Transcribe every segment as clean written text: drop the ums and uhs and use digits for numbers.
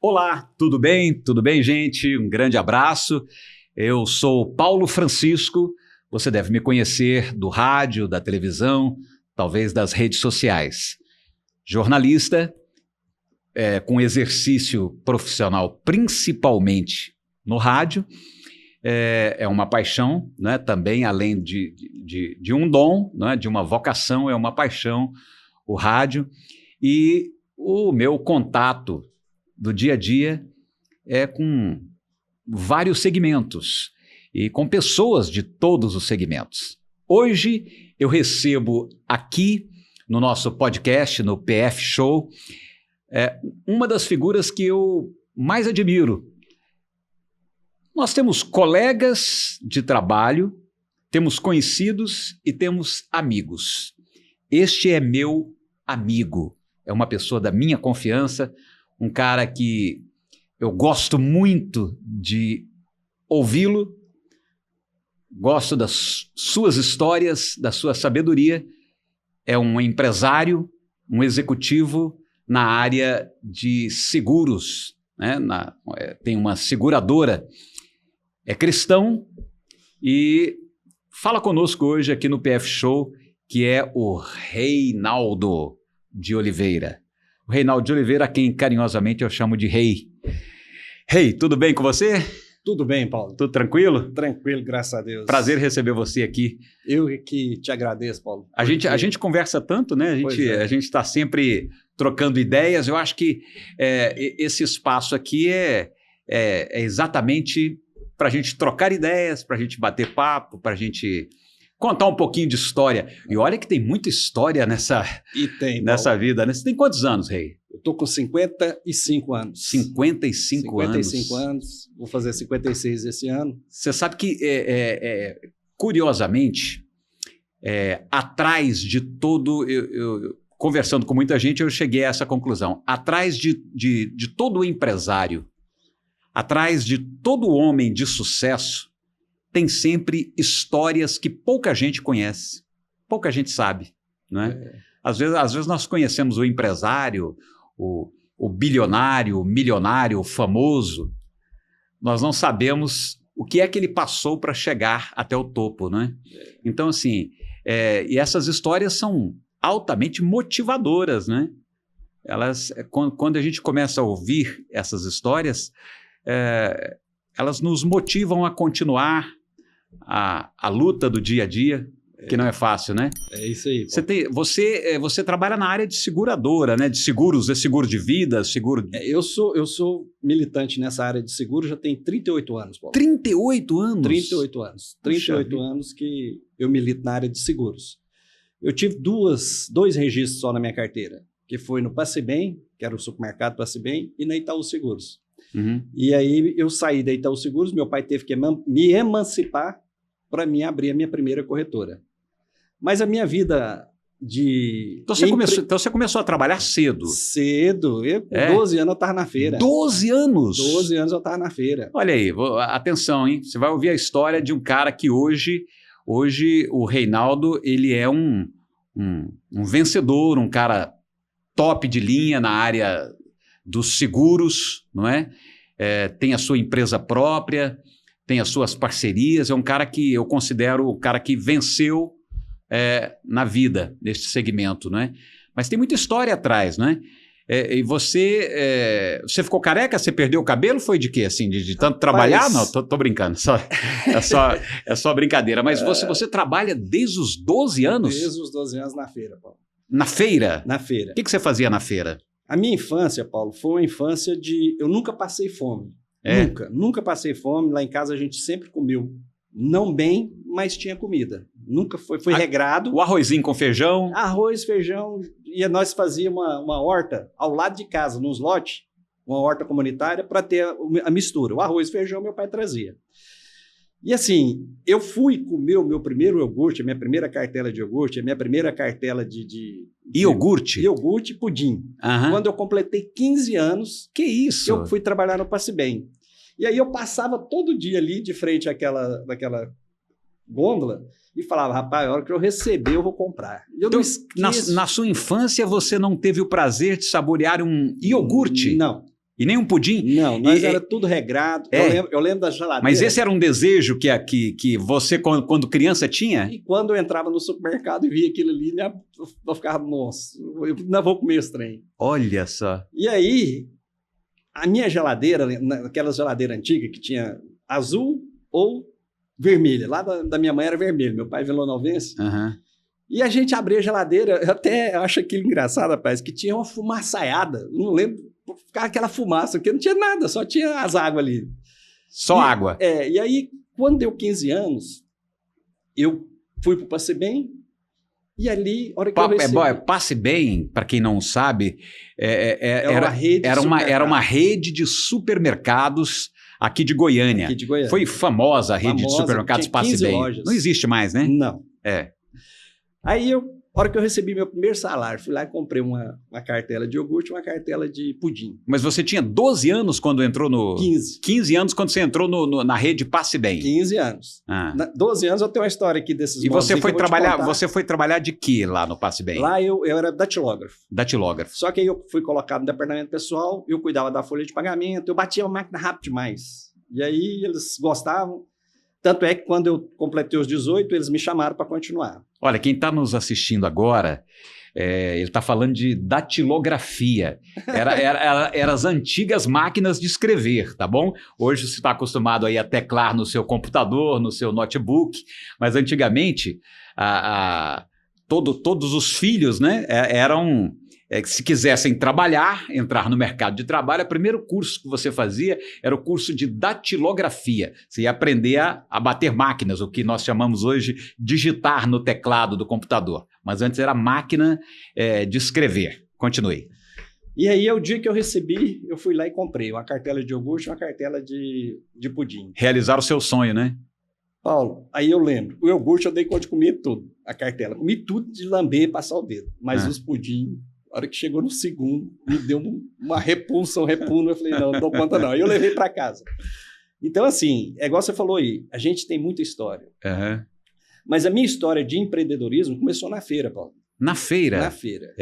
Olá, tudo bem? Tudo bem, gente? Um grande abraço. Eu sou Paulo Francisco. Você deve me conhecer do rádio, da televisão, talvez das redes sociais. Jornalista, com exercício profissional principalmente no rádio. É uma paixão, né? Também, além de um dom, né? De uma vocação, é uma paixão o rádio. E o meu contato do dia a dia é com vários segmentos e com pessoas de todos os segmentos. Hoje eu recebo aqui no nosso podcast, no PF Show, uma das figuras que eu mais admiro. Nós temos colegas de trabalho, temos conhecidos e temos amigos. Este é meu amigo, é uma pessoa da minha confiança, um cara que eu gosto muito de ouvi-lo, gosto das suas histórias, da sua sabedoria. É um empresário, um executivo na área de seguros, né? Tem uma seguradora, é cristão e fala conosco hoje aqui no PF Show, que é o Reinaldo de Oliveira. O Reinaldo de Oliveira, a quem carinhosamente eu chamo de Rei. Rei, tudo bem com você? Tudo bem, Paulo. Tudo tranquilo? Tranquilo, graças a Deus. Prazer receber você aqui. Eu que te agradeço, Paulo. A gente conversa tanto, né? A gente está sempre trocando ideias. Eu acho que esse espaço aqui é exatamente para a gente trocar ideias, para a gente bater papo, para a gente contar um pouquinho de história. E olha que tem muita história nessa vida, né? Você tem quantos anos, Rei? Eu estou com 55 anos. 55 anos? 55 anos. Vou fazer 56 esse ano. Você sabe que, curiosamente, atrás de todo... conversando com muita gente, eu cheguei a essa conclusão. Atrás de todo empresário, atrás de todo homem de sucesso, tem sempre histórias que pouca gente conhece, pouca gente sabe, não é? Às vezes nós conhecemos o empresário, o bilionário, o milionário, o famoso, nós não sabemos o que é que ele passou para chegar até o topo, não é? Então, assim, e essas histórias são altamente motivadoras, né? Elas, quando a gente começa a ouvir essas histórias, elas nos motivam a continuar a luta do dia a dia, que não é fácil, né? É isso aí. Você trabalha na área de seguradora, né? De seguros, seguro de vida, seguro... Eu sou militante nessa área de seguro já tem 38 anos, Paulo. 38 anos? 38 anos. 38 anos que eu milito na área de seguros. Eu tive dois registros só na minha carteira, que foi no Passibem, que era o supermercado Passibem, e na Itaú Seguros. Uhum. E aí eu saí da Itaú Seguros, meu pai teve que me emancipar para mim abrir a minha primeira corretora. Mas a minha vida de... Então você começou a trabalhar cedo? Cedo. Com 12 anos eu estava na feira. 12 anos? 12 anos eu estava na feira. Olha aí, atenção, hein? Você vai ouvir a história de um cara que hoje o Reinaldo, ele é um vencedor, um cara top de linha na área dos seguros, não é? Tem a sua empresa própria, tem as suas parcerias, é um cara que eu considero o cara que venceu na vida, neste segmento, não é? Mas tem muita história atrás, não é? E você ficou careca? Você perdeu o cabelo? Foi de quê? Assim, de tanto trabalhar? Não, tô brincando, é só brincadeira. Mas você trabalha desde os 12 anos? Desde os 12 anos na feira, Paulo. Na feira? Na feira. O que você fazia na feira? A minha infância, Paulo, foi uma infância de... Eu nunca passei fome. Nunca passei fome. Lá em casa a gente sempre comeu, não bem, mas tinha comida. Nunca foi regrado. O arrozinho com feijão? Arroz, feijão. E nós fazíamos uma horta ao lado de casa, nos lotes, uma horta comunitária, para ter a mistura. O arroz e feijão meu pai trazia. E assim, eu fui comer o meu primeiro iogurte, a minha primeira cartela de iogurte, a minha primeira cartela de iogurte? Iogurte e pudim. Uhum. Quando eu completei 15 anos, que isso? Eu fui trabalhar no Passibem. E aí eu passava todo dia ali de frente àquela gôndola e falava, rapaz, a hora que eu receber eu vou comprar. Eu então, não na sua infância você não teve o prazer de saborear um iogurte? Não. E nem um pudim? Não, nós E- era tudo regrado. É. Eu lembro da geladeira. Mas esse era um desejo que você, quando criança, tinha? E quando eu entrava no supermercado e via aquilo ali, né, eu ficava, nossa, eu não vou comer esse trem. Olha só. E aí, a minha geladeira, aquela geladeira antiga que tinha azul ou vermelha. Lá da minha mãe era vermelho, meu pai é vilanovense. Aham. E a gente abria a geladeira, eu até acho aquilo engraçado, rapaz, que tinha uma fumaçaiada, não lembro, ficava aquela fumaça, porque não tinha nada, só tinha as águas ali. Só água. E aí, quando deu 15 anos, eu fui pro Passe Bem, e ali, a hora que eu recebi... Passe Bem, para quem não sabe, uma rede de era uma supermercados. rede de supermercados aqui de Goiânia. Aqui de Goiânia. Foi famosa a rede de Famosa, supermercados tinha Passe 15 Bem. lojas. Não existe mais, né? Não. É. Aí, a hora que eu recebi meu primeiro salário, fui lá e comprei uma cartela de iogurte e uma cartela de pudim. Mas você tinha 12 anos quando entrou no... 15. 15 anos quando você entrou na rede Passe Bem. 15 anos. Ah. 12 anos eu tenho uma história aqui desses E modos você aí que foi eu vou te trabalhar, contar. você foi trabalhar de quê lá no Passe Bem? Lá eu era datilógrafo. Datilógrafo. Só que aí eu fui colocado no departamento pessoal, eu cuidava da folha de pagamento, eu batia a máquina rápido demais. E aí eles gostavam. Tanto é que quando eu completei os 18, eles me chamaram para continuar. Olha, quem está nos assistindo agora, ele está falando de datilografia. Era as antigas máquinas de escrever, tá bom? Hoje você está acostumado aí a teclar no seu computador, no seu notebook, mas antigamente todos os filhos, né, eram... se quisessem trabalhar, entrar no mercado de trabalho, o primeiro curso que você fazia era o curso de datilografia. Você ia aprender a bater máquinas, o que nós chamamos hoje digitar no teclado do computador. Mas antes era máquina de escrever. Continue. E aí, o dia que eu recebi, eu fui lá e comprei uma cartela de iogurte e uma cartela de pudim. Realizar o seu sonho, né? Paulo, aí eu lembro, o iogurte eu dei conta de comer tudo, a cartela. Comi tudo de lamber e passar o dedo. Mas os pudim... A hora que chegou no segundo, me deu uma repulsa, um repuno. Eu falei, não dou conta não. Aí eu levei para casa. Então, assim, é igual você falou aí, a gente tem muita história. Uhum. Mas a minha história de empreendedorismo começou na feira, Paulo. Na feira? Na feira.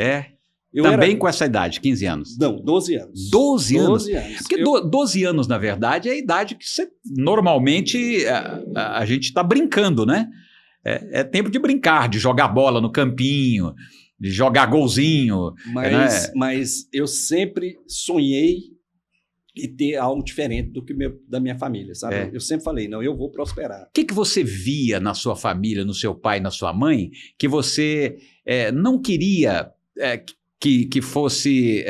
Também com essa idade, 15 anos? Não, 12 anos. 12 anos? 12 anos. Porque 12 anos, na verdade, é a idade que você, normalmente a gente está brincando, né? É tempo de brincar, de jogar bola no campinho, de jogar golzinho. Mas eu sempre sonhei em ter algo diferente do que da minha família, sabe? Eu sempre falei, não, eu vou prosperar. O que você via na sua família, no seu pai, na sua mãe, que você não queria que fosse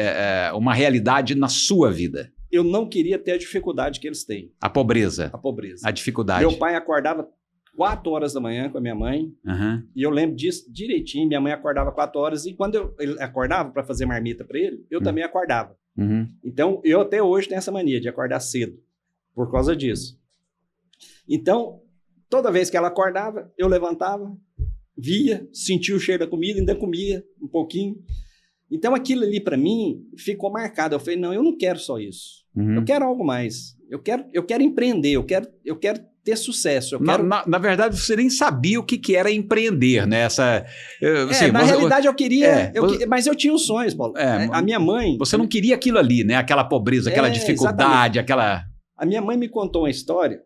uma realidade na sua vida? Eu não queria ter a dificuldade que eles têm. A pobreza. A pobreza. A dificuldade. Meu pai acordava 4 horas da manhã com a minha mãe, e eu lembro disso direitinho. Minha mãe acordava 4 horas, e quando ele acordava para fazer marmita para ele, eu também acordava. Então, eu até hoje tenho essa mania de acordar cedo, por causa disso. Então, toda vez que ela acordava, eu levantava, via, sentia o cheiro da comida, ainda comia um pouquinho. Então, aquilo ali para mim ficou marcado. Eu falei, não, eu não quero só isso. Eu quero algo mais. Eu quero empreender, eu quero ter sucesso. Na verdade, você nem sabia o que era empreender, né? Na realidade, eu queria, mas eu tinha os sonhos, Paulo. A minha mãe... Você não queria aquilo ali, né? Aquela pobreza, aquela dificuldade, aquela... A minha mãe me contou uma história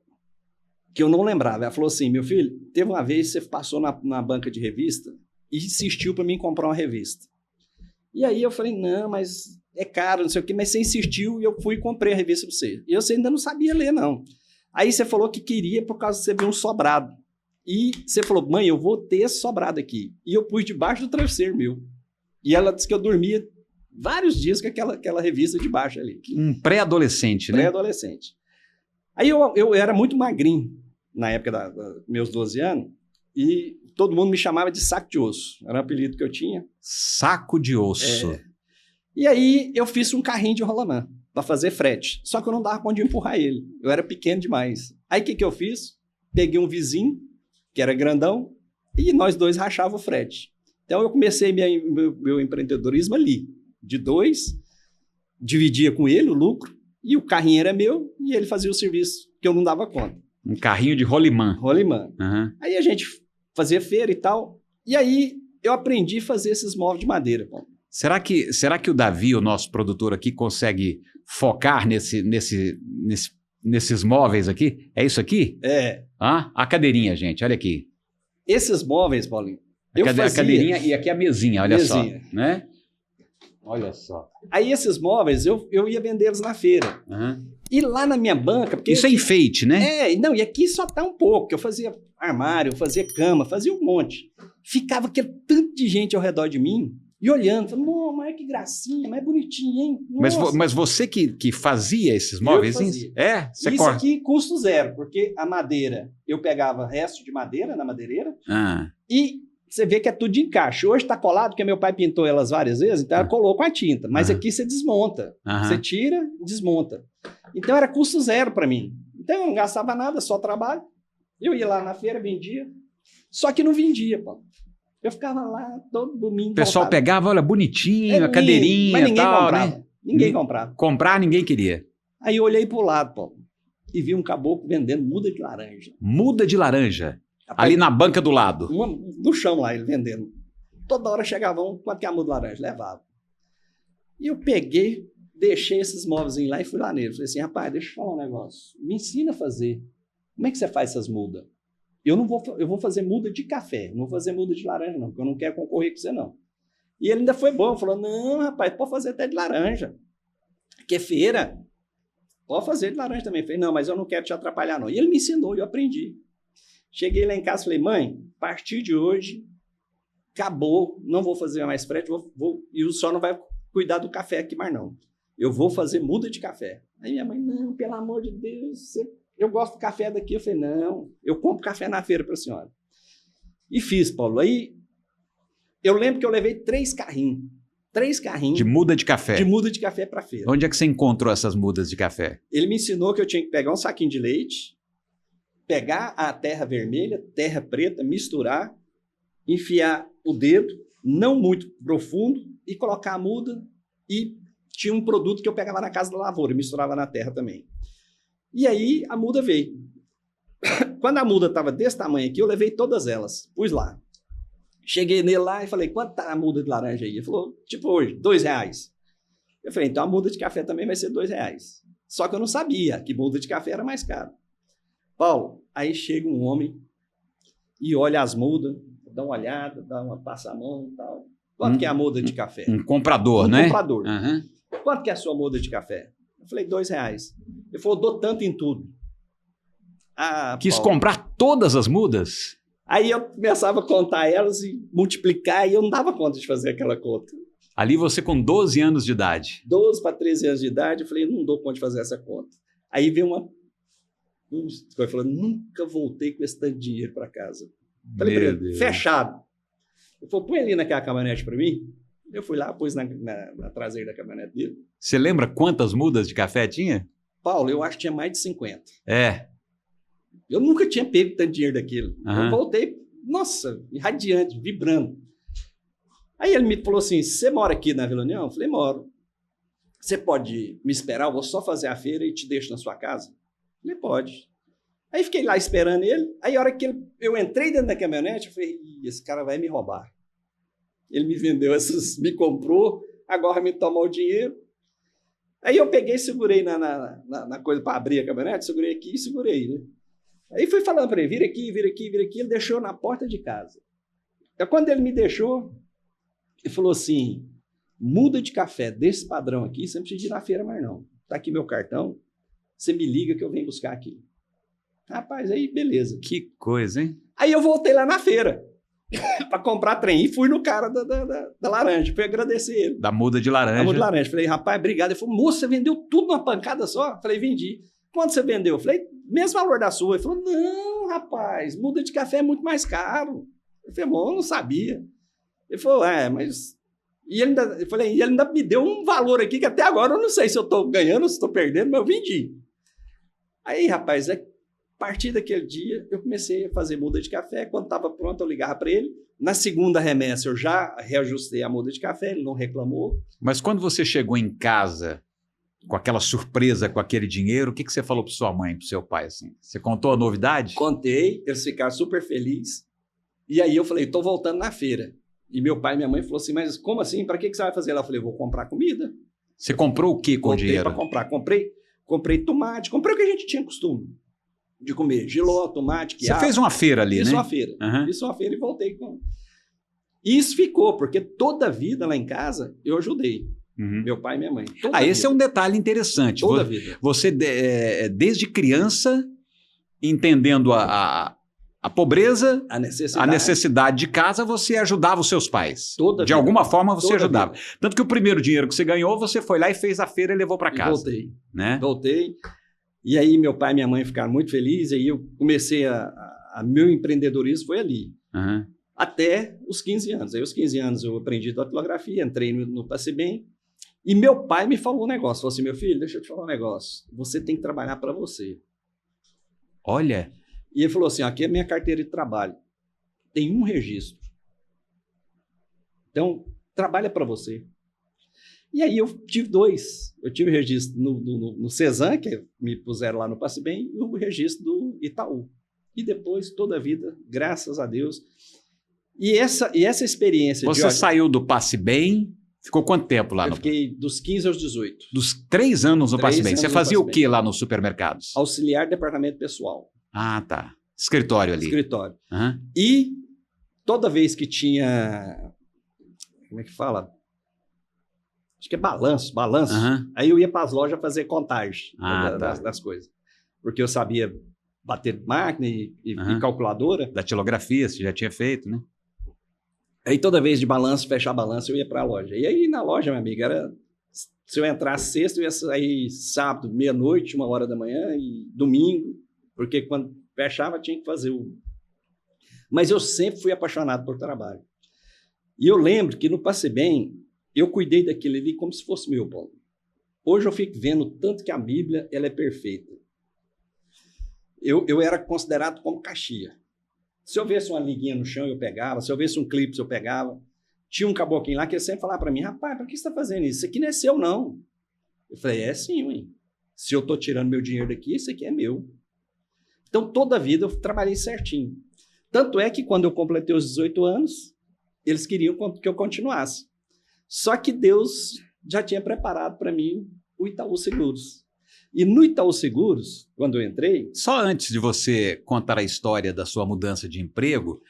que eu não lembrava. Ela falou assim, meu filho, teve uma vez que você passou na banca de revista e insistiu para mim comprar uma revista. E aí eu falei, não, mas é caro, não sei o quê. Mas você insistiu e eu fui e comprei a revista para você. E você ainda não sabia ler, não. Aí você falou que queria por causa que você viu um sobrado. E você falou, mãe, eu vou ter esse sobrado aqui. E eu pus debaixo do travesseiro meu. E ela disse que eu dormia vários dias com aquela revista debaixo ali. Um pré-adolescente, né? Pré-adolescente. Aí eu era muito magrinho na época dos meus 12 anos. E todo mundo me chamava de saco de osso. Era um apelido que eu tinha. Saco de osso. E aí eu fiz um carrinho de rolamã para fazer frete. Só que eu não dava conta de empurrar ele. Eu era pequeno demais. Aí o que eu fiz? Peguei um vizinho, que era grandão, e nós dois rachávamos o frete. Então eu comecei meu empreendedorismo ali. De 2, dividia com ele o lucro, e o carrinho era meu, e ele fazia o serviço que eu não dava conta. Um carrinho de rolimã. Rolimã. Aí a gente fazia feira e tal, e aí eu aprendi a fazer esses móveis de madeira. Será que o Davi, o nosso produtor aqui, consegue focar nesses móveis aqui? É isso aqui? É. Ah, a cadeirinha, gente, olha aqui. Esses móveis, Paulinho, A cadeirinha e aqui a mesinha, olha só. Né? Olha só. Aí esses móveis, eu ia vendê-los na feira. Uhum. E lá na minha banca... Porque isso é enfeite, né? Não, e aqui só tá um pouco. Eu fazia armário, eu fazia cama, fazia um monte. Ficava aquele tanto de gente ao redor de mim e olhando. Falando, mas que gracinha, mas é bonitinho, hein? Mas você que fazia esses móveis? Eu fazia. Você isso aqui, custo zero, porque a madeira, eu pegava resto de madeira na madeireira e... Você vê que é tudo de encaixe. Hoje está colado, porque meu pai pintou elas várias vezes, então ela colou com a tinta. Mas aqui você desmonta. Você tira, desmonta. Então era custo zero para mim. Então eu não gastava nada, só trabalho. Eu ia lá na feira, vendia. Só que não vendia, pô. Eu ficava lá todo domingo. O pessoal pegava, olha, bonitinho, a cadeirinha mas ninguém tal, comprava. né? Ninguém comprava. Comprar, ninguém queria. Aí eu olhei pro lado, pô, e vi um caboclo vendendo muda de laranja. Muda de laranja? Ali na banca do lado. No chão lá, ele vendendo. Toda hora chegava quanto que é a muda de laranja? Levava. E eu peguei, deixei esses móveis lá e fui lá nele. Falei assim, rapaz, deixa eu falar um negócio. Me ensina a fazer. Como é que você faz essas mudas? Eu vou fazer muda de café. Não vou fazer muda de laranja, não, porque eu não quero concorrer com você, não. E ele ainda foi bom. Falou, não, rapaz, pode fazer até de laranja. Que é feira. Pode fazer de laranja também. Falei, não, mas eu não quero te atrapalhar, não. E ele me ensinou e eu aprendi. Cheguei lá em casa e falei, mãe, a partir de hoje, acabou, não vou fazer mais frete, e o senhor não vai cuidar do café aqui mais não. Eu vou fazer muda de café. Aí minha mãe, não, pelo amor de Deus, eu gosto do café daqui. Eu falei, não, eu compro café na feira para a senhora. E fiz, Paulo. Aí eu lembro que eu levei 3 carrinhos. 3 carrinhos. De muda de café. De muda de café para feira. Onde é que você encontrou essas mudas de café? Ele me ensinou que eu tinha que pegar um saquinho de leite, pegar a terra vermelha, terra preta, misturar, enfiar o dedo, não muito profundo, e colocar a muda. E tinha um produto que eu pegava na casa da lavoura, misturava na terra também. E aí a muda veio. Quando a muda estava desse tamanho aqui, eu levei todas elas, pus lá. Cheguei nele lá e falei, quanto tá a muda de laranja aí? Ele falou, tipo hoje, R$2. Eu falei, então a muda de café também vai ser R$2. Só que eu não sabia que muda de café era mais caro. Paulo, aí chega um homem e olha as mudas, dá uma olhada, passa a mão e tal. Quanto que é a muda de café? Um comprador, né? Um comprador. Quanto que é a sua muda de café? Eu falei, R$2. Ele falou, dou tanto em tudo. Quis Paulo, comprar todas as mudas? Aí eu começava a contar elas e multiplicar, e eu não dava conta de fazer aquela conta. Ali você com 12 anos de idade. 12 para 13 anos de idade, eu falei, não dou conta de fazer essa conta. Aí veio eu falei, nunca voltei com esse tanto de dinheiro para casa. Falei para ele, fechado. Ele falou, põe ali naquela caminhonete para mim. Eu fui lá, pus na traseira da caminhonete dele. Você lembra quantas mudas de café tinha? Paulo, eu acho que tinha mais de 50. Eu nunca tinha pego tanto dinheiro daquilo. Eu voltei, nossa, radiante, vibrando. Aí ele me falou assim, você mora aqui na Vila União? Eu falei, moro. Você pode me esperar? Eu vou só fazer a feira e te deixo na sua casa? Eu falei, pode. Aí fiquei lá esperando ele. Aí a hora que eu entrei dentro da caminhonete, eu falei, esse cara vai me roubar. Ele me vendeu me comprou, agora me tomou o dinheiro. Aí eu peguei e segurei na coisa para abrir a caminhonete, segurei aqui e segurei, né? Aí fui falando para ele, vira aqui, vira aqui, vira aqui. Ele deixou na porta de casa. Então, quando ele me deixou, ele falou assim, muda de café desse padrão aqui, você não precisa ir na feira mais não. Tá aqui meu cartão, você me liga que eu venho buscar aqui. Rapaz, aí beleza. Que coisa, hein? Aí eu voltei lá na feira para comprar trem e fui no cara da laranja, fui agradecer ele. Da muda de laranja. Da muda de laranja. Falei, rapaz, obrigado. Ele falou, moça, você vendeu tudo numa pancada só? Falei, vendi. Quanto você vendeu? Eu falei, mesmo valor da sua. Ele falou, não, rapaz, muda de café é muito mais caro. Eu falei, bom, eu não sabia. Ele falou, mas... E ele ainda me deu um valor aqui que até agora eu não sei se eu estou ganhando ou se estou perdendo, mas eu vendi. Aí, rapaz, a partir daquele dia, eu comecei a fazer muda de café. Quando estava pronto, eu ligava para ele. Na segunda remessa, eu já reajustei a muda de café, ele não reclamou. Mas quando você chegou em casa com aquela surpresa, com aquele dinheiro, o que você falou para sua mãe, para seu pai? Assim? Você contou a novidade? Contei, eles ficaram super felizes. E aí eu falei, estou voltando na feira. E meu pai e minha mãe falaram assim, mas como assim? Para que você vai fazer lá? Eu falei, vou comprar comida. Você comprou o que com o Voltei dinheiro? para comprar. Comprei tomate, comprei o que a gente tinha costume de comer. Jiló, tomate, Você quiabo. fez uma feira ali, Fiz né? uma feira. Uhum. Fiz uma feira e voltei com... Isso ficou, porque toda a vida lá em casa eu ajudei. Uhum. Meu pai e minha mãe. Toda Esse é vida. um detalhe interessante. Toda a vida. Você, desde criança, entendendo a pobreza, A necessidade. a necessidade de casa, você ajudava os seus pais. Toda a de vida. alguma forma você Toda a ajudava. vida. Tanto que o primeiro dinheiro que você ganhou, você foi lá e fez a feira e levou para E casa. voltei. Né? Voltei. E aí meu pai e minha mãe ficaram muito felizes. E aí eu comecei meu empreendedorismo foi ali. Uhum. Até os 15 anos. Aí, aos 15 anos, eu aprendi datilografia, entrei no Passebem. E meu pai me falou um negócio. Falou assim, meu filho, deixa eu te falar um negócio. Você tem que trabalhar para você. Olha. E ele falou assim, aqui é a minha carteira de trabalho. Tem um registro. Então, trabalha para você. E aí eu tive 2. Eu tive o registro no Cezan, que me puseram lá no Passebem, e o registro do Itaú. E depois, toda a vida, graças a Deus... E essa experiência... Você saiu do Passe Bem, ficou quanto tempo lá? Eu fiquei dos 15 aos 18. Dos 3 anos no Passe Bem. Você fazia o que lá nos supermercados? Auxiliar de departamento pessoal. Ah, tá. Escritório ali. Escritório. Uhum. E toda vez que tinha... Como é que fala? Acho que é balanço. Uhum. Aí eu ia para as lojas fazer contagem tá. das coisas. Porque eu sabia bater máquina e calculadora. Datilografia, você já tinha feito, né? Aí toda vez de balanço, fechar balanço, eu ia para a loja. E aí na loja, minha amiga, era... Se eu entrasse sexta, eu ia sair sábado, meia-noite, 1h da manhã e domingo. Porque quando fechava, tinha que fazer o... Mas eu sempre fui apaixonado por trabalho. E eu lembro que no Passe Bem, eu cuidei daquilo ali como se fosse meu, Paulo. Hoje eu fico vendo tanto que a Bíblia ela é perfeita. Eu era considerado como caixia. Se eu visse uma liguinha no chão, eu pegava. Se eu visse um clipe, eu pegava. Tinha um caboclinho lá que ele sempre falava para mim, rapaz, para que você está fazendo isso? Isso aqui não é seu, não. Eu falei, é sim, ué. Se eu estou tirando meu dinheiro daqui, isso aqui é meu. Então, toda a vida eu trabalhei certinho. Tanto é que quando eu completei os 18 anos, eles queriam que eu continuasse. Só que Deus já tinha preparado para mim o Itaú Seguros. E no Itaú Seguros, quando eu entrei... Só antes de você contar a história da sua mudança de emprego,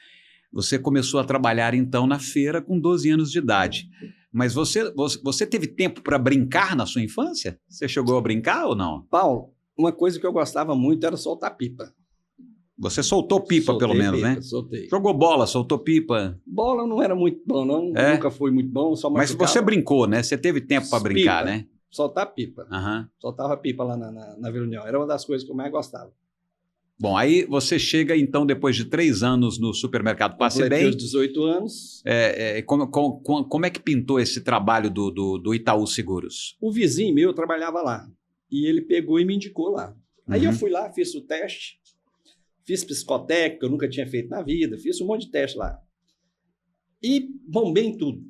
você começou a trabalhar então na feira com 12 anos de idade. Mas você teve tempo para brincar na sua infância? Você chegou a brincar ou não? Paulo, uma coisa que eu gostava muito era soltar pipa. Você soltou pipa, pelo menos, né? Soltei. Jogou bola, soltou pipa. Bola não era muito bom, não. Nunca foi muito bom, só Mas você brincou, né? Você teve tempo para brincar, né? Soltar pipa. Uhum. Soltava pipa lá na Vila União. Era uma das coisas que eu mais gostava. Bom, aí você chega, então, depois de 3 anos no supermercado Passe Bem. Os 18 anos. Como é que pintou esse trabalho do Itaú Seguros? O vizinho meu trabalhava lá. E ele pegou e me indicou lá. Aí eu fui lá, fiz o teste. Fiz psicotécnico, que eu nunca tinha feito na vida. Fiz um monte de teste lá. E bombei em tudo.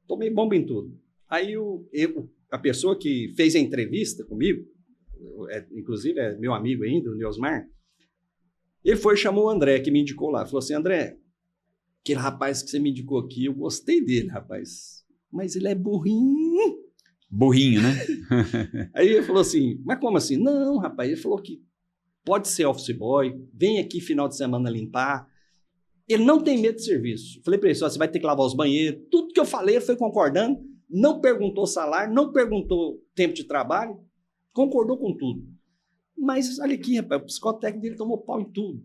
Tomei bomba em tudo. Aí a pessoa que fez a entrevista comigo, inclusive é meu amigo ainda, o Neosmar, ele foi e chamou o André, que me indicou lá. Falou assim, André, aquele rapaz que você me indicou aqui, eu gostei dele, rapaz. Mas ele é burrinho. Burrinho, né? Aí ele falou assim, mas como assim? Não, rapaz, ele falou que pode ser office boy, vem aqui final de semana limpar. Ele não tem medo de serviço. Falei para ele, você vai ter que lavar os banheiros. Tudo que eu falei, ele foi concordando. Não perguntou salário, não perguntou tempo de trabalho. Concordou com tudo. Mas olha aqui, rapaz, o psicotécnico dele tomou pau em tudo.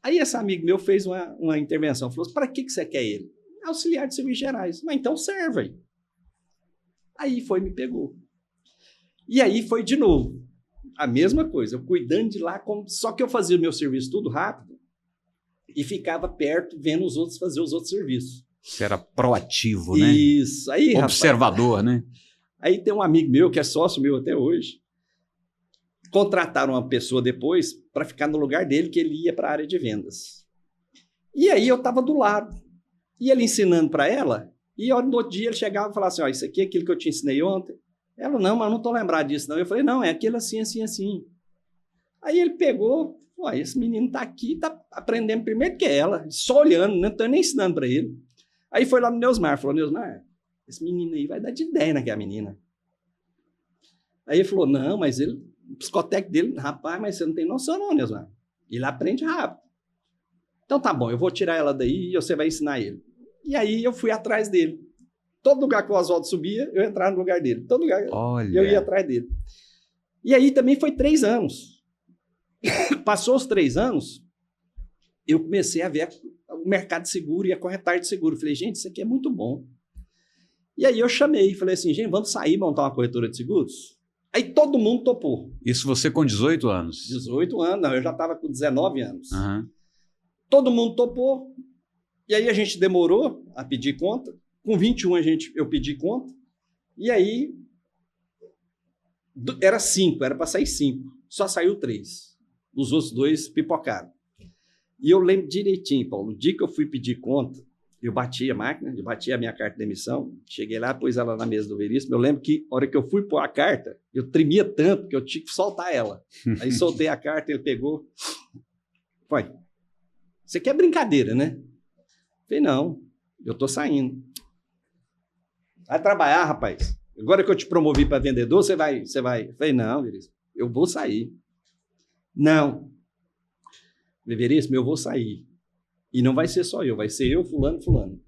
Aí esse amigo meu fez uma intervenção. Falou assim, para que você quer ele? Auxiliar de serviços gerais. Mas então serve aí. Aí foi e me pegou. E aí foi de novo. A mesma coisa, eu cuidando de lá, só que eu fazia o meu serviço tudo rápido e ficava perto vendo os outros fazer os outros serviços. Você era proativo, né? Isso. Aí, observador, rapaz, né? Aí tem um amigo meu, que é sócio meu até hoje, contrataram uma pessoa depois para ficar no lugar dele, que ele ia para a área de vendas. E aí eu estava do lado. E ele ensinando para ela, e no outro dia ele chegava e falava assim, isso aqui é aquilo que eu te ensinei ontem. Ela, não, mas eu não estou lembrado disso, não. Eu falei, não, é aquilo assim, assim, assim. Aí ele pegou, esse menino está aqui, está aprendendo primeiro que ela, só olhando, não estou nem ensinando para ele. Aí foi lá no Neusmar, falou, Neusmar, esse menino aí vai dar de ideia naquela menina. Aí ele falou, não, mas o psicotécnico dele, rapaz, mas você não tem noção não, Neusmar. Ele aprende rápido. Então tá bom, eu vou tirar ela daí e você vai ensinar ele. E aí eu fui atrás dele. Todo lugar que o Oswaldo subia, eu entrava no lugar dele. Todo lugar eu ia atrás dele. E aí também foi 3 anos. Passou os 3 anos, eu comecei a ver o mercado de seguro e a corretagem de seguro. Falei, gente, isso aqui é muito bom. E aí eu chamei, falei assim, gente, vamos sair, montar uma corretora de seguros? Aí todo mundo topou. Isso você com 18 anos? 18 anos, não, eu já estava com 19 anos. Uhum. Todo mundo topou. E aí a gente demorou a pedir conta. Com 21 eu pedi conta. E aí era 5, era para sair 5. Só saiu 3. Os outros 2 pipocaram. E eu lembro direitinho, Paulo, no dia que eu fui pedir conta, eu bati a máquina, eu bati a minha carta de emissão, cheguei lá, pus ela na mesa do Veríssimo. Eu lembro que, na hora que eu fui pôr a carta, eu tremia tanto que eu tinha que soltar ela. Aí soltei a carta, ele pegou. Foi. Você quer brincadeira, né? Falei, não, eu tô saindo. Vai trabalhar, rapaz. Agora que eu te promovi para vendedor, você vai. Falei, não, Veríssimo, eu vou sair. Não. Veríssimo, eu vou sair. E não vai ser só eu, vai ser eu, fulano.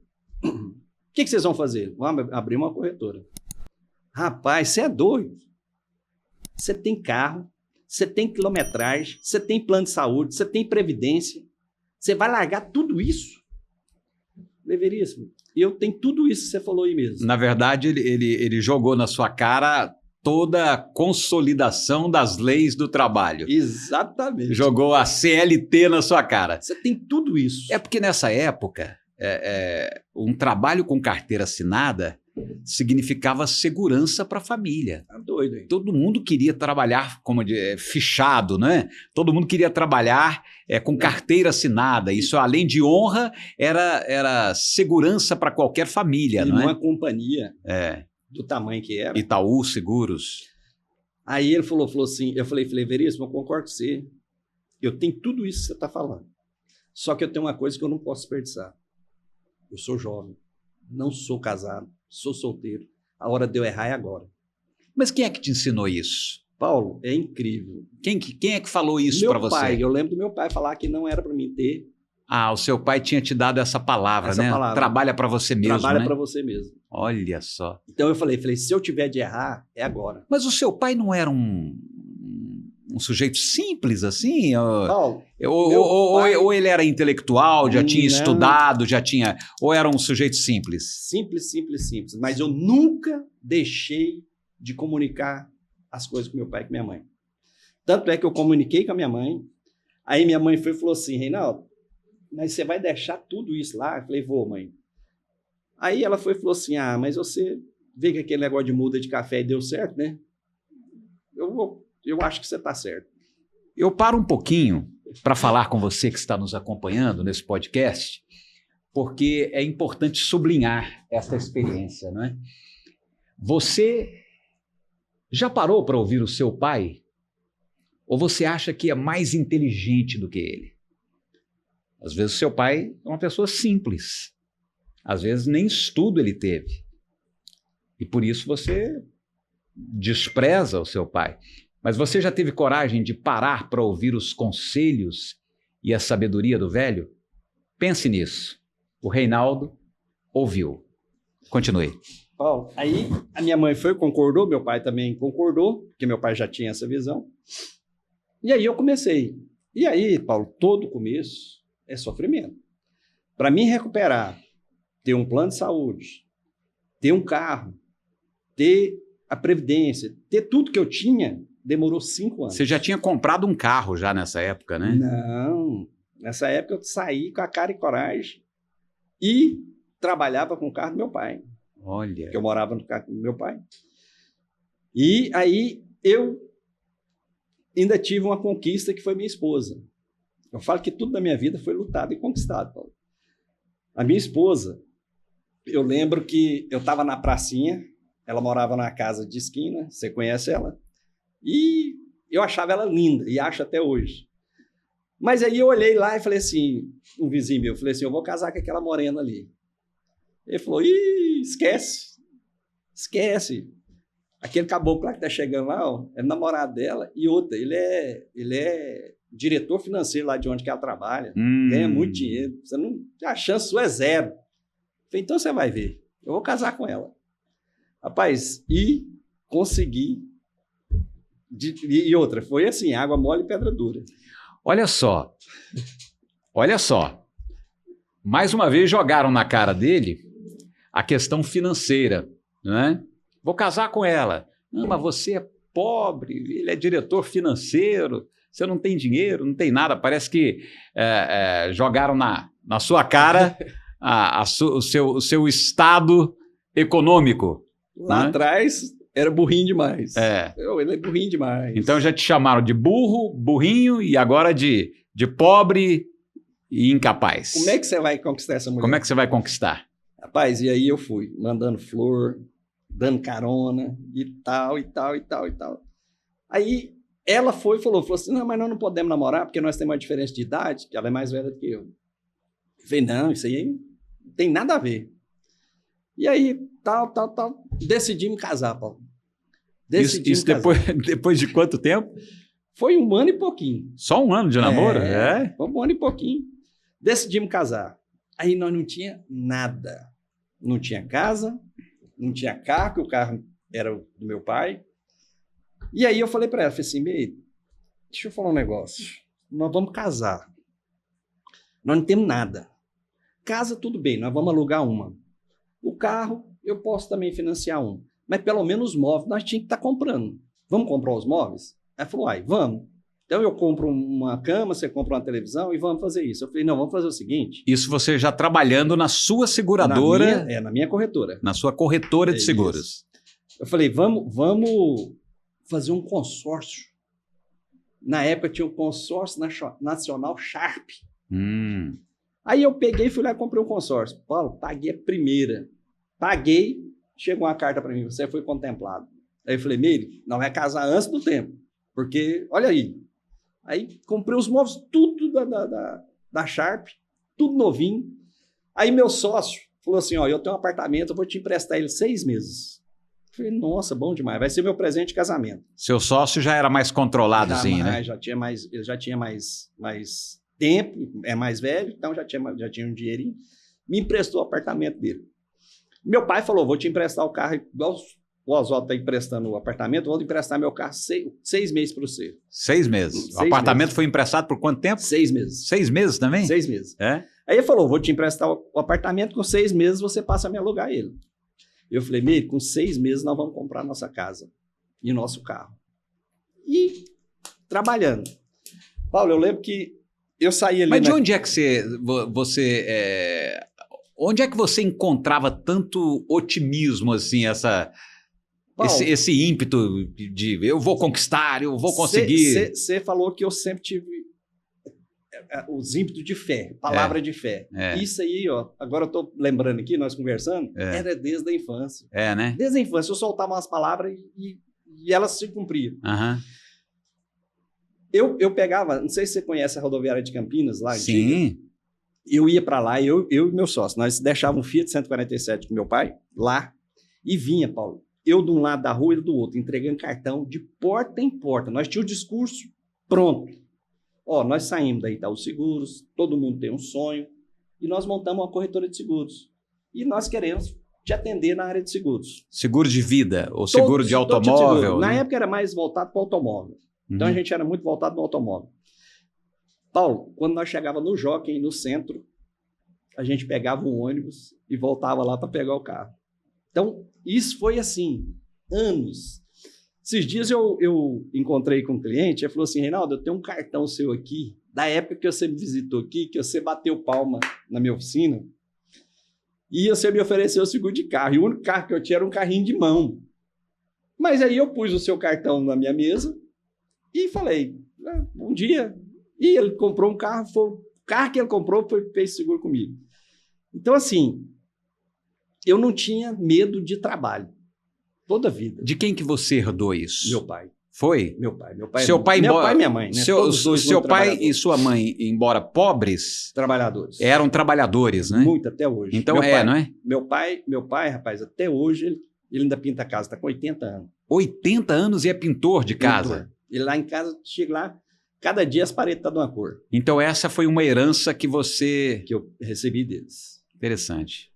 O que vocês vão fazer? Vamos abrir uma corretora. Rapaz, você é doido. Você tem carro, você tem quilometragem, você tem plano de saúde, você tem previdência. Você vai largar tudo isso? Veríssimo, eu tenho tudo isso que você falou aí mesmo. Na verdade, ele jogou na sua cara toda a consolidação das leis do trabalho. Exatamente. Jogou a CLT na sua cara. Você tem tudo isso. É porque nessa época, um trabalho com carteira assinada significava segurança para a família. Tá doido, hein? Todo mundo queria trabalhar como fichado, né? Todo mundo queria trabalhar com carteira assinada. Isso, além de honra, era segurança para qualquer família, e não é? Uma companhia do tamanho que era. Itaú Seguros. Aí ele falou assim, eu falei, Veríssimo, eu concordo com você. Eu tenho tudo isso que você está falando. Só que eu tenho uma coisa que eu não posso desperdiçar. Eu sou jovem, não sou casado, sou solteiro. A hora de eu errar é agora. Mas quem é que te ensinou isso? Paulo, é incrível. Quem é que falou isso para você? Meu pai, eu lembro do meu pai falar que não era para mim ter. Ah, o seu pai tinha te dado essa palavra, né? Palavra. Trabalha para você mesmo, Trabalha para você mesmo. Olha só. Então eu falei, se eu tiver de errar, é agora. Mas o seu pai não era um sujeito simples assim? Paulo, ou ele era intelectual, já tinha estudado, ou era um sujeito simples? Simples. Mas eu nunca deixei de comunicar as coisas com meu pai e com minha mãe. Tanto é que eu comuniquei com a minha mãe, aí minha mãe falou assim, Reinaldo, mas você vai deixar tudo isso lá? Eu falei, vou, mãe. Aí ela falou assim, mas você vê que aquele negócio de muda de café e deu certo, né? Eu acho que você está certo. Eu paro um pouquinho para falar com você que está nos acompanhando nesse podcast, porque é importante sublinhar essa experiência, não é? Você já parou para ouvir o seu pai? Ou você acha que é mais inteligente do que ele? Às vezes o seu pai é uma pessoa simples. Às vezes nem estudo ele teve. E por isso você despreza o seu pai. Mas você já teve coragem de parar para ouvir os conselhos e a sabedoria do velho? Pense nisso. O Reinaldo ouviu. Continue. Paulo, aí a minha mãe concordou, meu pai também concordou, porque meu pai já tinha essa visão. E aí eu comecei. E aí, Paulo, todo começo é sofrimento. Para mim recuperar, ter um plano de saúde, ter um carro, ter a previdência, ter tudo que eu tinha, demorou 5 anos. Você já tinha comprado um carro já nessa época, né? Não. Nessa época eu saí com a cara e coragem e trabalhava com o carro do meu pai. Olha. Porque eu morava no carro do meu pai. E aí eu ainda tive uma conquista que foi minha esposa. Eu falo que tudo na minha vida foi lutado e conquistado, Paulo. A minha esposa, eu lembro que eu estava na pracinha, ela morava numa casa de esquina, você conhece ela? E eu achava ela linda, e acho até hoje. Mas aí eu olhei lá e falei assim, um vizinho meu, falei assim, eu vou casar com aquela morena ali. Ele falou, ih, esquece. Esquece. Aquele caboclo lá que tá chegando lá, ó, é namorado dela. E outra, ele é diretor financeiro lá de onde que ela trabalha. Ganha muito dinheiro. Você não, a chance sua é zero. Eu falei, então você vai ver. Eu vou casar com ela. Rapaz, e consegui. E outra, foi assim, água mole e pedra dura. Olha só. Olha só. Mais uma vez jogaram na cara dele a questão financeira, né? Vou casar com ela. Não, mas você é pobre, ele é diretor financeiro, você não tem dinheiro, não tem nada. Parece que jogaram na sua cara o seu estado econômico. Lá né? atrás era burrinho demais. É. Ele é burrinho demais. Então já te chamaram de burro, burrinho e agora de pobre e incapaz. Como é que você vai conquistar essa mulher? Como é que você vai conquistar? Rapaz, e aí eu fui, mandando flor, dando carona e tal, e tal, e tal, e tal. Aí ela falou assim, não, mas nós não podemos namorar porque nós temos uma diferença de idade, que ela é mais velha do que eu. Eu falei, não, isso aí não tem nada a ver. E aí, tal, decidimos casar, Paulo. Isso depois de quanto tempo? Foi 1 ano e pouquinho. Só 1 ano de namoro? Foi 1 ano e pouquinho. Decidimos casar. Aí nós não tinha nada. Não tinha casa, não tinha carro, que o carro era do meu pai. E aí eu falei para ela, falei assim, Meire, deixa eu falar um negócio. Nós vamos casar. Nós não temos nada. Casa, tudo bem, nós vamos alugar uma. O carro, eu posso também financiar um. Mas pelo menos os móveis nós tínhamos que estar comprando. Vamos comprar os móveis? Ela falou, vamos. Então eu compro uma cama, você compra uma televisão e vamos fazer isso. Eu falei, não, vamos fazer o seguinte. Isso você já trabalhando na sua seguradora? Na minha corretora. Na sua corretora de seguros. Isso. Eu falei, vamos fazer um consórcio. Na época tinha um consórcio nacional Sharp. Aí eu peguei e fui lá e comprei um consórcio. Paulo, paguei a primeira. Paguei, chegou uma carta para mim, você foi contemplado. Aí eu falei, Meire, não vai casar antes do tempo. Porque, olha aí. Aí comprei os móveis, tudo da Sharp, tudo novinho. Aí meu sócio falou assim, ó, eu tenho um apartamento, eu vou te emprestar ele 6 meses. Eu falei, nossa, bom demais, vai ser meu presente de casamento. Seu sócio já era mais controladozinho, né? Ele já tinha mais tempo, é mais velho, então já tinha um dinheirinho. Me emprestou o apartamento dele. Meu pai falou, vou te emprestar o carro, igual o Oswaldo está emprestando o apartamento, vou emprestar meu carro 6 meses para você. 6 meses. O apartamento foi emprestado por quanto tempo? 6 meses. 6 meses também? 6 meses. É? Aí ele falou, vou te emprestar o apartamento, com 6 meses você passa a me alugar ele. Eu falei, Meire, com 6 meses nós vamos comprar nossa casa e nosso carro. E trabalhando. Paulo, eu lembro que eu saí ali... Mas de onde é que onde é que você encontrava tanto otimismo, assim, esse ímpeto de eu vou conquistar, eu vou conseguir? Você falou que eu sempre tive os ímpetos de fé, palavra de fé. Isso aí, ó, agora eu tô lembrando aqui, nós conversando, era desde a infância. Né? Desde a infância, eu soltava umas palavras e elas se cumpriam. Eu pegava, não sei se você conhece a rodoviária de Campinas, lá. Sim. Antiga. Eu ia para lá, eu e meu sócio, nós deixávamos um Fiat 147 com meu pai, lá, e vinha, Paulo, eu de um lado da rua e do outro, entregando cartão de porta em porta. Nós tínhamos o discurso pronto. Ó, nós saímos da Itaú Seguros, todo mundo tem um sonho, e nós montamos uma corretora de seguros. E nós queremos te atender na área de seguros. Seguro de vida, ou seguro de automóvel? Na época era mais voltado para o automóvel. Então a gente era muito voltado no automóvel. Paulo, quando nós chegávamos no Jockey, no centro, a gente pegava um ônibus e voltava lá para pegar o carro. Então, isso foi assim, anos. Esses dias eu encontrei com um cliente, ele falou assim, Reinaldo, eu tenho um cartão seu aqui, da época que você me visitou aqui, que você bateu palma na minha oficina, e você me ofereceu o seguro de carro, e o único carro que eu tinha era um carrinho de mão. Mas aí eu pus o seu cartão na minha mesa e falei, bom dia. E ele comprou um carro, o carro que ele comprou fez seguro comigo. Então, assim, eu não tinha medo de trabalho, toda a vida. De quem que você herdou isso? Meu pai. Foi? Meu pai. Seu pai, meu pai e minha mãe, né? Seu pai e sua mãe, embora pobres, trabalhadores. Eram trabalhadores, né? Muito, até hoje. Então não é? Meu pai, rapaz, até hoje, ele ainda pinta a casa, está com 80 anos. 80 anos e é pintor de casa? Pintor. E lá em casa, chega lá, cada dia as paredes estão de uma cor. Então essa foi uma herança que você... Que eu recebi deles. Interessante.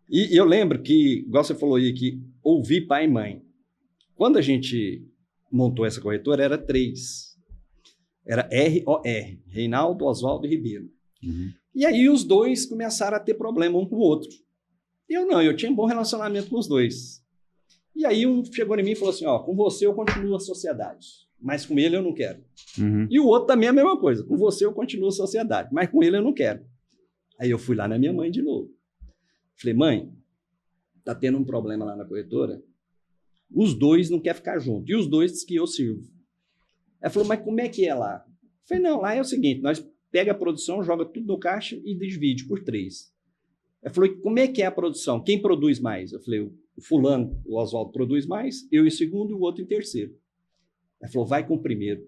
E eu lembro que, igual você falou aí, que ouvi pai e mãe. Quando a gente montou essa corretora, era 3. Era ROR, Reinaldo Oswaldo Ribeiro. Uhum. E aí os dois começaram a ter problema um com o outro. Eu tinha um bom relacionamento com os dois. E aí um chegou em mim e falou assim, ó, com você eu continuo a sociedade, mas com ele eu não quero. Uhum. E o outro também é a mesma coisa, com você eu continuo a sociedade, mas com ele eu não quero. Aí eu fui lá na minha mãe de novo. Falei, mãe, tá tendo um problema lá na corretora, os dois não querem ficar juntos, e os dois dizem que eu sirvo. Ela falou, mas como é que é lá? Eu falei, não, lá é o seguinte, nós pega a produção, joga tudo no caixa e divide por 3. Ela falou, como é que é a produção? Quem produz mais? Eu falei, o fulano, o Oswaldo produz mais, eu em segundo e o outro em terceiro. Ela falou, vai com o primeiro.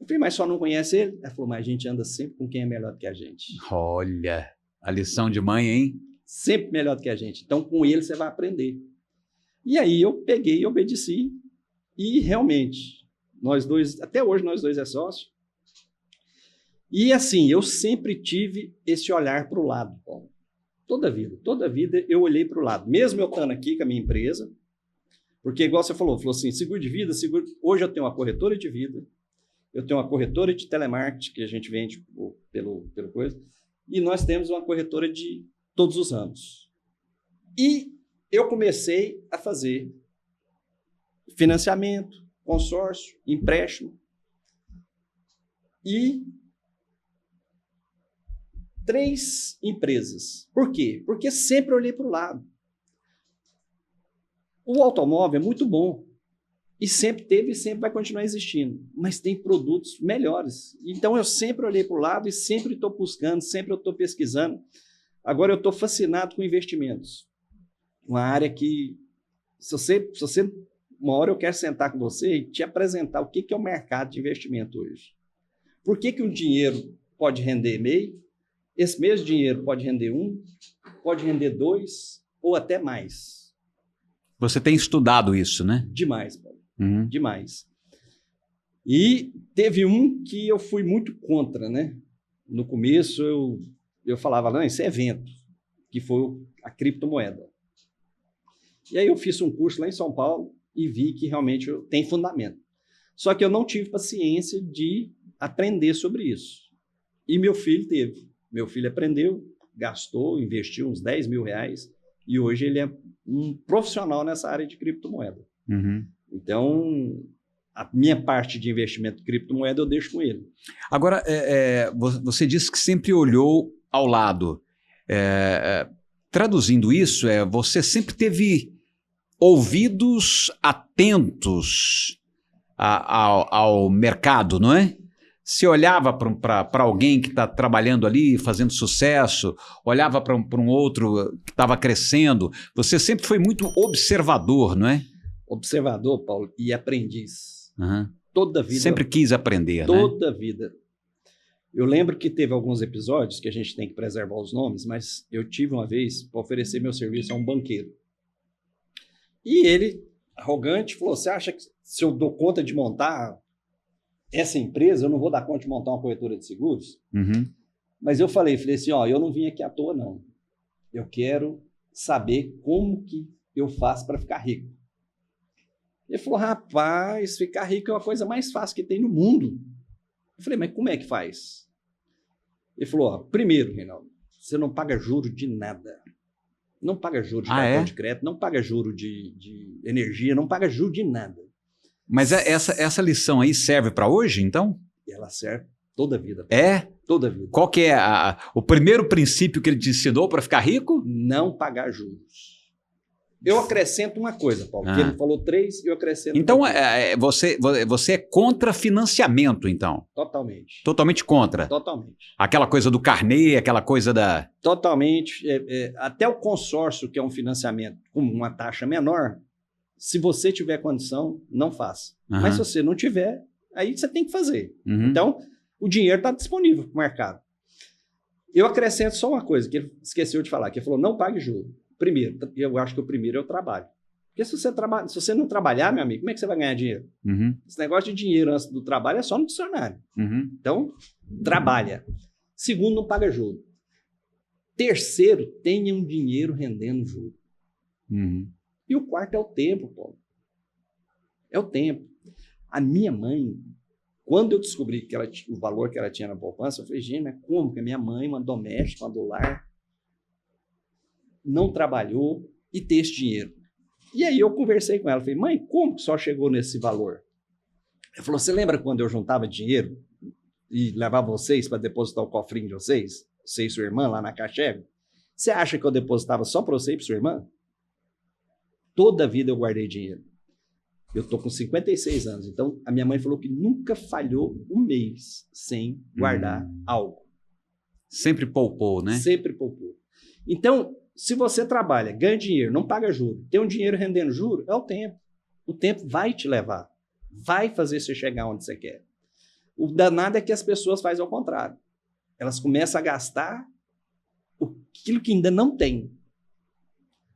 Eu falei, mas só não conhece ele? Ela falou, mas a gente anda sempre com quem é melhor do que a gente. Olha, a lição de mãe, hein? Sempre melhor do que a gente. Então, com ele você vai aprender. E aí eu peguei e obedeci. E realmente, nós dois, até hoje nós dois é sócio. E assim, eu sempre tive esse olhar para o lado, Paulo. Toda vida eu olhei para o lado. Mesmo eu estando aqui com a minha empresa, porque igual você falou assim, seguro de vida, hoje eu tenho uma corretora de vida, eu tenho uma corretora de telemarketing, que a gente vende pelo coisa, e nós temos uma corretora de todos os ramos. E eu comecei a fazer financiamento, consórcio, empréstimo, e 3 empresas. Por quê? Porque sempre olhei para o lado. O automóvel é muito bom. E sempre teve e sempre vai continuar existindo. Mas tem produtos melhores. Então eu sempre olhei para o lado e sempre estou buscando, sempre eu estou pesquisando. Agora eu estou fascinado com investimentos. Uma área que, se você uma hora eu quero sentar com você e te apresentar o que é o mercado de investimento hoje. Por que um dinheiro pode render meio? Esse mesmo dinheiro pode render 1, pode render 2 ou até mais. Você tem estudado isso, né? Demais, Paulo. Uhum. Demais. E teve um que eu fui muito contra, né? No começo eu falava, não, isso é evento, que foi a criptomoeda. E aí eu fiz um curso lá em São Paulo e vi que realmente tem fundamento. Só que eu não tive paciência de aprender sobre isso. E meu filho teve. Meu filho aprendeu, gastou, investiu uns 10 mil reais e hoje ele é um profissional nessa área de criptomoeda. Uhum. Então, a minha parte de investimento de criptomoeda eu deixo com ele. Agora, você disse que sempre olhou ao lado. Traduzindo isso, você sempre teve ouvidos atentos ao mercado, não é? Você olhava para alguém que está trabalhando ali, fazendo sucesso, olhava para um outro que estava crescendo. Você sempre foi muito observador, não é? Observador, Paulo, e aprendiz. Uhum. Toda a vida. Sempre quis aprender, toda a vida. Eu lembro que teve alguns episódios que a gente tem que preservar os nomes, mas eu tive uma vez para oferecer meu serviço a um banqueiro. E ele, arrogante, falou, você acha que se eu dou conta de montar essa empresa, eu não vou dar conta de montar uma corretora de seguros? Uhum. Mas eu falei assim, ó, eu não vim aqui à toa, não. Eu quero saber como que eu faço para ficar rico. Ele falou, rapaz, ficar rico é uma coisa mais fácil que tem no mundo. Eu falei, mas como é que faz? Ele falou, ó, primeiro, Reinaldo, você não paga juro de nada. Não paga juro de cartão de crédito, não paga juro de energia, não paga juro de nada. Mas essa lição aí serve para hoje, então? Ela serve toda a vida. É? Toda a vida. Qual que é o primeiro princípio que ele te ensinou para ficar rico? Não pagar juros. Eu acrescento uma coisa, Paulo, porque ele falou 3 e eu acrescento então, você é contra financiamento, então? Totalmente. Totalmente contra? Totalmente. Aquela coisa do carnê, aquela coisa da... Totalmente. Até o consórcio, que é um financiamento com uma taxa menor, Se você tiver condição, não faça. Aham. Mas se você não tiver, aí você tem que fazer. Uhum. Então, o dinheiro está disponível para o mercado. Eu acrescento só uma coisa, que ele esqueceu de falar, que ele falou, não pague juro. Primeiro, eu acho que o primeiro é o trabalho. Porque se você não trabalhar, meu amigo, como é que você vai ganhar dinheiro? Uhum. Esse negócio de dinheiro antes do trabalho é só no dicionário. Uhum. Então, trabalha. Segundo, não paga juro. Terceiro, tenha um dinheiro rendendo juro. Uhum. E o quarto é o tempo, Paulo. É o tempo. A minha mãe, quando eu descobri que o valor que ela tinha na poupança, eu falei, gente, mas como que a minha mãe, uma doméstica, uma do lar, não trabalhou e ter esse dinheiro? E aí eu conversei com ela, falei, mãe, como que só chegou nesse valor? Ela falou, você lembra quando eu juntava dinheiro e levava vocês para depositar o cofrinho de vocês? Você e sua irmã lá na Caixa? Você acha que eu depositava só para você e para sua irmã? Toda a vida eu guardei dinheiro. Eu estou com 56 anos, então a minha mãe falou que nunca falhou um mês sem guardar algo. Sempre poupou, né? Sempre poupou. Então, se você trabalha, ganha dinheiro, não paga juro, tem um dinheiro rendendo juro, é o tempo. O tempo vai te levar, vai fazer você chegar onde você quer. O danado é que as pessoas fazem ao contrário. Elas começam a gastar aquilo que ainda não tem.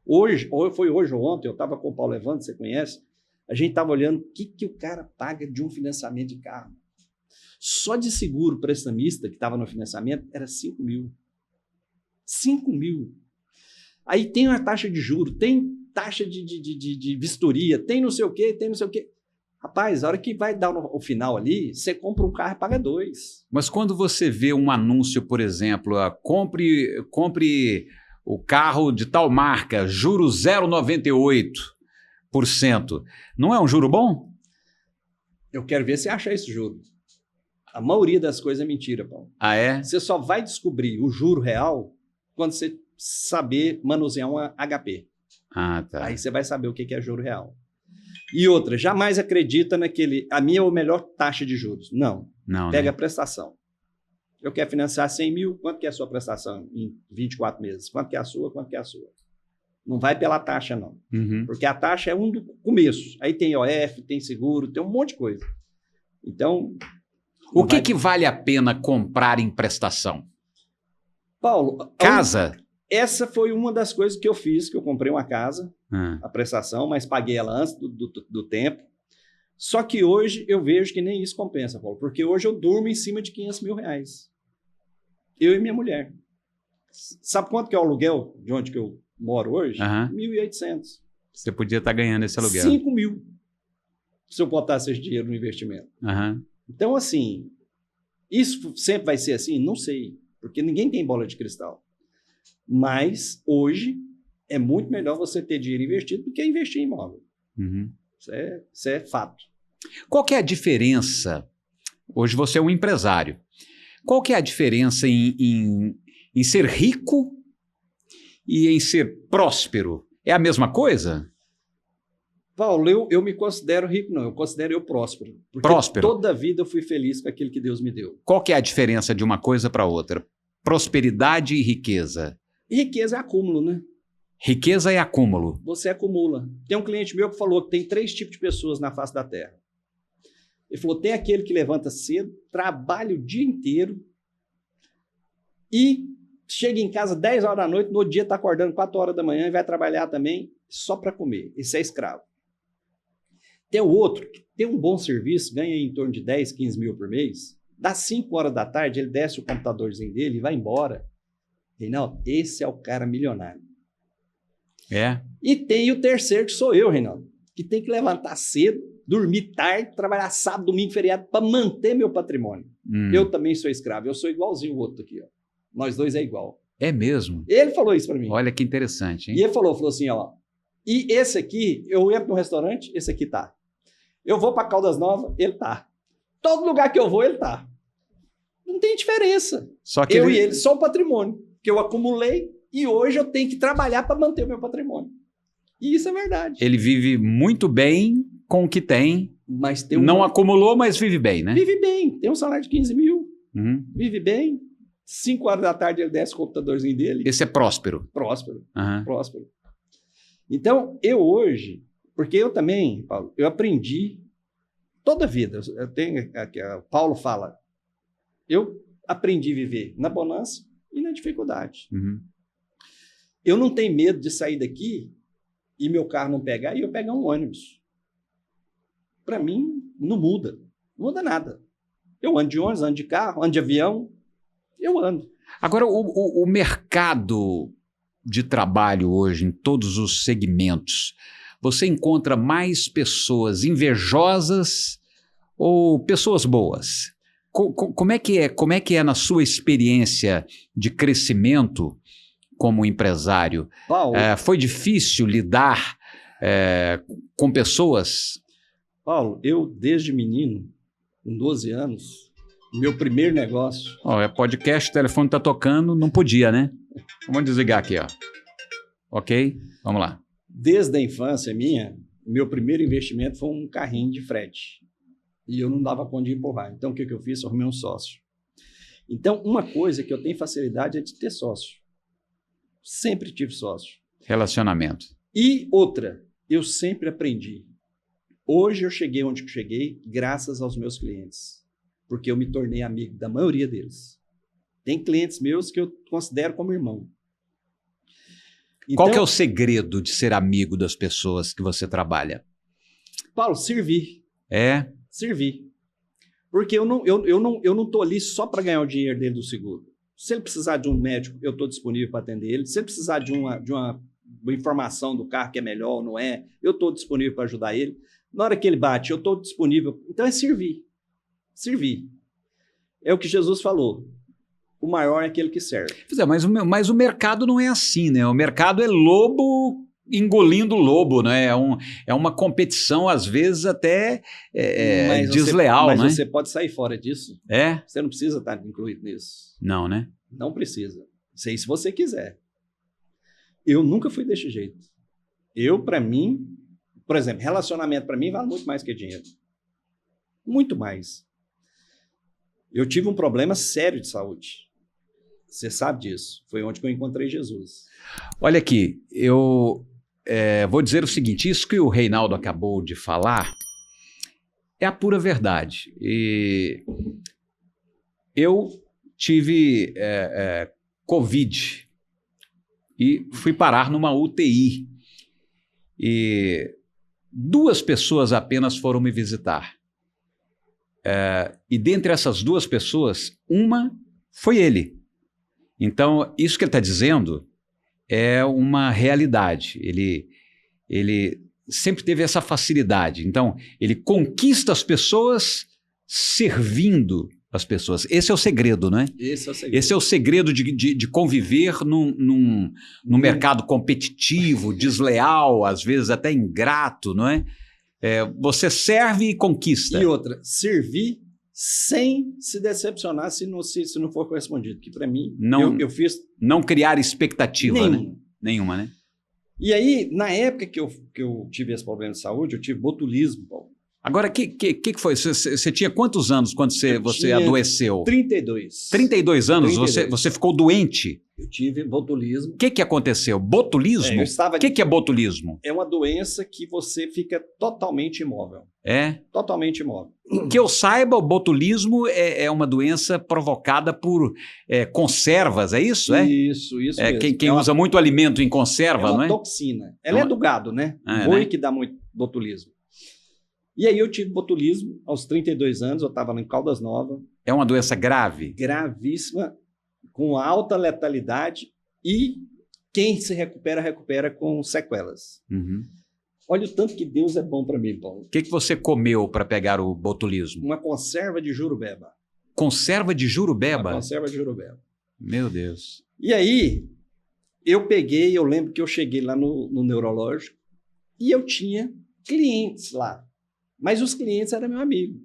Hoje, ou foi hoje ou ontem, eu estava com o Paulo Evandro, você conhece, a gente estava olhando o que o cara paga de um financiamento de carro. Só de seguro prestamista que estava no financiamento era 5 mil. 5 mil. Aí tem uma taxa de juros, tem taxa de vistoria, tem não sei o quê, tem não sei o quê. Rapaz, a hora que vai dar o final ali, você compra um carro e paga 2. Mas quando você vê um anúncio, por exemplo, compre o carro de tal marca, juros 0,98%, não é um juro bom? Eu quero ver se acha esse juro. A maioria das coisas é mentira, Paulo. Ah, é? Você só vai descobrir o juro real quando você saber manusear um HP. Ah, tá. Aí você vai saber o que é juro real. E outra, jamais acredita naquele, a minha é a melhor taxa de juros. Não. Não, Pega né? a prestação. Eu quero financiar 100 mil, quanto que é a sua prestação em 24 meses? Quanto que é a sua? Quanto que é a sua? Não vai pela taxa, não. Uhum. Porque a taxa é um do começo. Aí tem IOF, tem seguro, tem um monte de coisa. Então... O que vale a pena comprar em prestação? Paulo... Casa? Essa foi uma das coisas que eu fiz, que eu comprei uma casa, Ah. a prestação, mas paguei ela antes do tempo. Só que hoje eu vejo que nem isso compensa, Paulo, porque hoje eu durmo em cima de 500 mil reais. Eu e minha mulher. Sabe quanto que é o aluguel de onde que eu moro hoje? Aham. 1.800. Você podia estar ganhando esse aluguel. 5 mil, se eu botasse esse dinheiro no investimento. Aham. Então, assim, isso sempre vai ser assim? Não sei, porque ninguém tem bola de cristal. Mas, hoje, é muito melhor você ter dinheiro investido do que investir em imóvel. Uhum. Isso é fato. Qual que é a diferença? Hoje você é um empresário. Qual que é a diferença em ser rico e em ser próspero? É a mesma coisa? Paulo, eu me considero rico, não. Eu considero eu próspero. Porque Próspero. toda a vida eu fui feliz com aquilo que Deus me deu. Qual que é a diferença de uma coisa para outra? Prosperidade e riqueza. E riqueza é acúmulo, né? Riqueza é acúmulo. Você acumula. Tem um cliente meu que falou que tem 3 tipos de pessoas na face da Terra. Ele falou, tem aquele que levanta cedo, trabalha o dia inteiro e chega em casa 10 horas da noite, no outro dia está acordando 4 horas da manhã e vai trabalhar também só para comer. Esse é escravo. Tem o outro que tem um bom serviço, ganha em torno de 10, 15 mil por mês, das 5 horas da tarde ele desce o computadorzinho dele e vai embora. Reinaldo, esse é o cara milionário. É? E tem o terceiro, que sou eu, Reinaldo, que tem que levantar cedo, dormir tarde, trabalhar sábado, domingo, feriado, para manter meu patrimônio. Eu também sou escravo, eu sou igualzinho o outro aqui, ó. Nós dois é igual. É mesmo? Ele falou isso para mim. Olha que interessante, hein? E ele falou assim, ó, e esse aqui, eu entro no restaurante, esse aqui tá. Eu vou para Caldas Novas, ele tá. Todo lugar que eu vou, ele tá. Não tem diferença. Só que Eu e ele, só o patrimônio que eu acumulei e hoje eu tenho que trabalhar para manter o meu patrimônio. E isso é verdade. ele vive muito bem com o que tem. Mas tem Não acumulou, mas vive bem, né? Vive bem, tem um salário de 15 mil, Uhum. vive bem. 5 horas da tarde ele desce o computadorzinho dele. Esse é próspero. Próspero, Aham. próspero. Então, eu hoje Porque eu também, Paulo, eu aprendi toda a vida. Eu tenho, o Paulo fala, eu aprendi a viver na bonança e na dificuldade. Uhum. Eu não tenho medo de sair daqui e meu carro não pegar e eu pegar um ônibus. Para mim, não muda. Não muda nada. Eu ando de ônibus, ando de carro, ando de avião, eu ando. Agora, o mercado de trabalho hoje, em todos os segmentos, você encontra mais pessoas invejosas ou pessoas boas? Como é que é na sua experiência de crescimento como empresário? Paulo, Foi difícil lidar com pessoas? Paulo, eu desde menino, com 12 anos, meu primeiro negócio... É podcast, o telefone está tocando, não podia, né? Vamos desligar aqui, ó. Ok? Vamos lá. Desde a infância minha, meu primeiro investimento foi um carrinho de frete. E eu não dava conta de empurrar. Então, o que eu fiz? Eu arrumei um sócio. Então, uma coisa que eu tenho facilidade é de ter sócio. Sempre tive sócio. Relacionamento. E outra, eu sempre aprendi. Hoje eu cheguei onde eu cheguei graças aos meus clientes. Porque eu me tornei amigo da maioria deles. Tem clientes meus que eu considero como irmão. Então, qual que é o segredo de ser amigo das pessoas que você trabalha? Paulo, servir. É? Servir. Porque eu não estou ali só para ganhar o dinheiro dele do seguro. Se ele precisar de um médico, eu estou disponível para atender ele. Se ele precisar de uma informação do carro que é melhor ou não é, eu estou disponível para ajudar ele. Na hora que ele bate, eu estou disponível. Então é servir. Servir. É o que Jesus falou. O maior é aquele que serve. Mas o mercado não é assim, né? O mercado é lobo engolindo lobo, né? É uma competição, às vezes, até desleal, né? Mas você pode sair fora disso. É? Você não precisa estar incluído nisso. Não, né? Não precisa. Sei se você quiser. Eu nunca fui desse jeito. Para mim, por exemplo, relacionamento para mim vale muito mais que dinheiro. Muito mais. Eu tive um problema sério de saúde. Você sabe disso. Foi onde que eu encontrei Jesus. Olha aqui, eu vou dizer o seguinte, isso que o Reinaldo acabou de falar é a pura verdade. E eu tive Covid e fui parar numa UTI. E 2 pessoas apenas foram me visitar. E dentre essas 2 pessoas, uma foi ele. Então, isso que ele está dizendo é uma realidade. Ele sempre teve essa facilidade. Então, ele conquista as pessoas servindo as pessoas. Esse é o segredo, não é? Esse é o segredo. Esse é o segredo de conviver num mercado competitivo, desleal, às vezes até ingrato, não é? Você serve e conquista. E outra, servir sem se decepcionar se não for correspondido. Que para mim, eu fiz... Não criar expectativa, nenhuma. Né? Nenhuma, né? E aí, na época que eu tive esse problema de saúde, eu tive botulismo, Paulo. Agora, o que foi? Você tinha quantos anos quando você adoeceu? 32. 32 anos? 32. Você ficou doente? Eu tive botulismo. O que aconteceu? Botulismo? O que é botulismo? É uma doença que você fica totalmente imóvel. É? Totalmente imóvel. Que eu saiba, o botulismo é uma doença provocada por conservas, é isso? Isso mesmo. Quem usa muito alimento em conserva, não é? É uma toxina. Ela é do gado, né? Boi, né? Que dá muito botulismo. E aí eu tive botulismo aos 32 anos, eu estava em Caldas Novas. É uma doença grave? Gravíssima, com alta letalidade e quem se recupera com sequelas. Uhum. Olha o tanto que Deus é bom para mim, Paulo. O que você comeu para pegar o botulismo? Uma conserva de jurubeba. Conserva de jurubeba? Uma conserva de jurubeba. Meu Deus. E aí, eu lembro que eu cheguei lá no neurológico e eu tinha clientes lá. Mas os clientes eram meu amigo.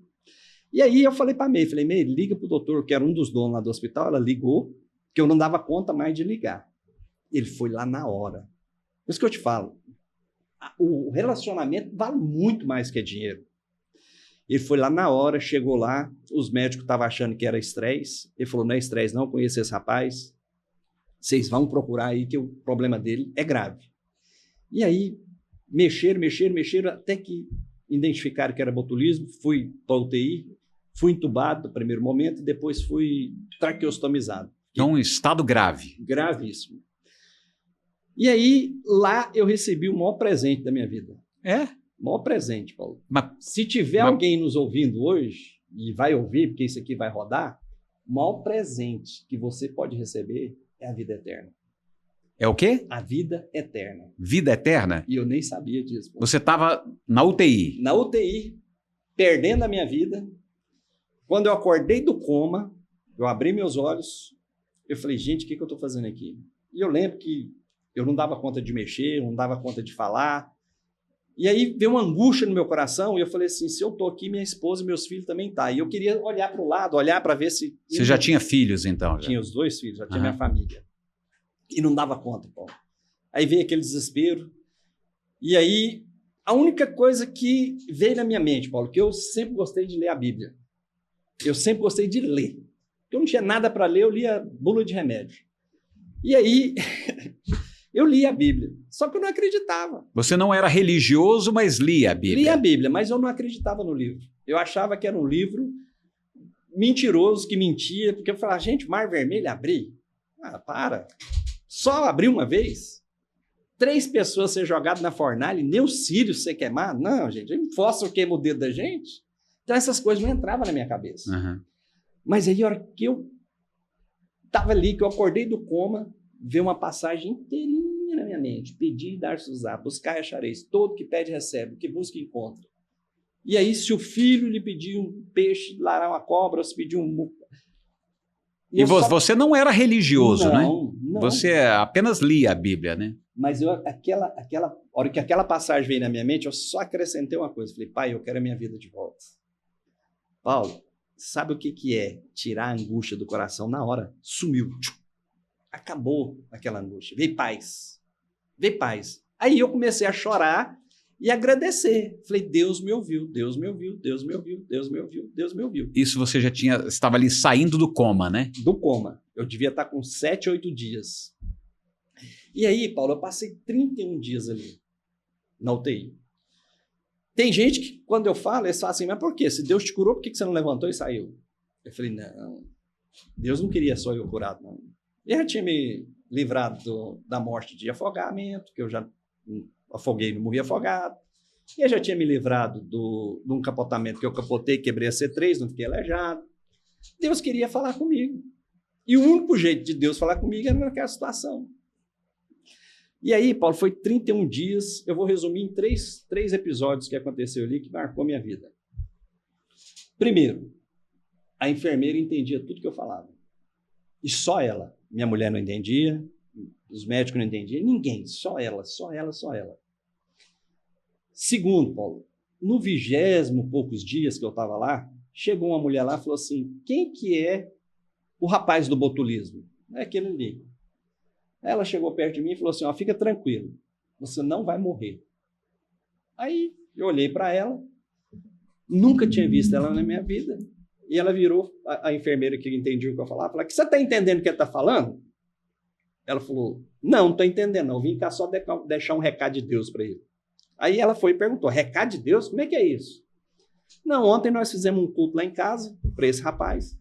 E aí eu falei para a May, liga para o doutor, que era um dos donos lá do hospital. Ela ligou, que eu não dava conta mais de ligar. Ele foi lá na hora. Por isso que eu te falo, o relacionamento vale muito mais que dinheiro. Ele foi lá na hora, chegou lá, os médicos estavam achando que era estresse. Ele falou, não é estresse não, conheço esse rapaz. Vocês vão procurar aí que o problema dele é grave. E aí, Mexeram, até que identificaram que era botulismo, fui para UTI, fui entubado no primeiro momento, e depois fui traqueostomizado. Então, um estado grave. Gravíssimo. E aí, lá eu recebi o maior presente da minha vida. É? O maior presente, Paulo. Mas, Se tiver alguém nos ouvindo hoje, e vai ouvir, porque isso aqui vai rodar, o maior presente que você pode receber é a vida eterna. é o quê? A vida eterna. Vida eterna? E eu nem sabia disso. Paulo. Você estava na UTI. Na UTI, perdendo a minha vida. Quando eu acordei do coma, eu abri meus olhos, eu falei, gente, o que eu estou fazendo aqui? E eu lembro que eu não dava conta de mexer, não dava conta de falar. E aí veio uma angústia no meu coração, e eu falei assim, se eu estou aqui, minha esposa e meus filhos também estão. E eu queria olhar para o lado, olhar para ver se... Você já tinha filhos, então? Tinha os 2 filhos, já tinha Uhum. minha família. E não dava conta, Paulo. Aí veio aquele desespero. E aí, a única coisa que veio na minha mente, Paulo, que eu sempre gostei de ler a Bíblia. Eu sempre gostei de ler. Eu não tinha nada para ler, eu lia bula de remédio. E aí, eu lia a Bíblia. Só que eu não acreditava. Você não era religioso, mas lia a Bíblia. Lia a Bíblia, mas eu não acreditava no livro. Eu achava que era um livro mentiroso, que mentia, porque eu falava, gente, Mar Vermelho abrir? Ah, para. Só abrir uma vez? 3 pessoas ser jogadas na fornalha e nem o círio ser queimado? Não, gente, fósforo queima o dedo da gente. Então essas coisas não entravam na minha cabeça. Uhum. Mas aí, a hora que eu estava ali, que eu acordei do coma, veio uma passagem inteirinha na minha mente. Pedir e dar-se usar, buscar e achareis. Todo que pede recebe, o que busca encontra. E aí, se o filho lhe pedir um peixe, lá uma cobra, ou se pedir um... E você não era religioso, né? Não. Você apenas lia a Bíblia, né? Mas eu, aquela hora que aquela passagem veio na minha mente, eu só acrescentei uma coisa. Falei, pai, eu quero a minha vida de volta. Paulo, sabe o que é tirar a angústia do coração na hora? Sumiu. Acabou aquela angústia. Veio paz. Veio paz. Aí eu comecei a chorar e agradecer. Falei, Deus me ouviu, Deus me ouviu, Deus me ouviu, Deus me ouviu, Deus me ouviu. Isso você já estava ali saindo do coma, né? Do coma. Eu devia estar com 7, 8 dias. E aí, Paulo, eu passei 31 dias ali, na UTI. Tem gente que, quando eu falo, eles falam assim, mas por quê? Se Deus te curou, por que você não levantou e saiu? Eu falei, não, Deus não queria só eu curado, não. Ele já tinha me livrado da morte de afogamento, que eu já afoguei e não morri afogado. Ele já tinha me livrado de um capotamento que eu capotei, quebrei a C3, não fiquei aleijado. Deus queria falar comigo. E o único jeito de Deus falar comigo era naquela situação. E aí, Paulo, foi 31 dias, eu vou resumir em três episódios que aconteceu ali que marcou a minha vida. Primeiro, a enfermeira entendia tudo que eu falava. E só ela. Minha mulher não entendia, os médicos não entendiam, ninguém, só ela. Segundo, Paulo, no 20º poucos dias que eu estava lá, chegou uma mulher lá e falou assim, quem que é o rapaz do botulismo? É aquele ali. Ela chegou perto de mim e falou assim, ó, fica tranquilo, você não vai morrer. Aí eu olhei para ela, nunca tinha visto ela na minha vida, e ela virou, a enfermeira que entendia o que eu falava, falou, você está entendendo o que ele está falando? Ela falou, não estou entendendo, não, vim cá só deixar um recado de Deus para ele. Aí ela foi e perguntou, recado de Deus? Como é que é isso? Não, ontem nós fizemos um culto lá em casa para esse rapaz.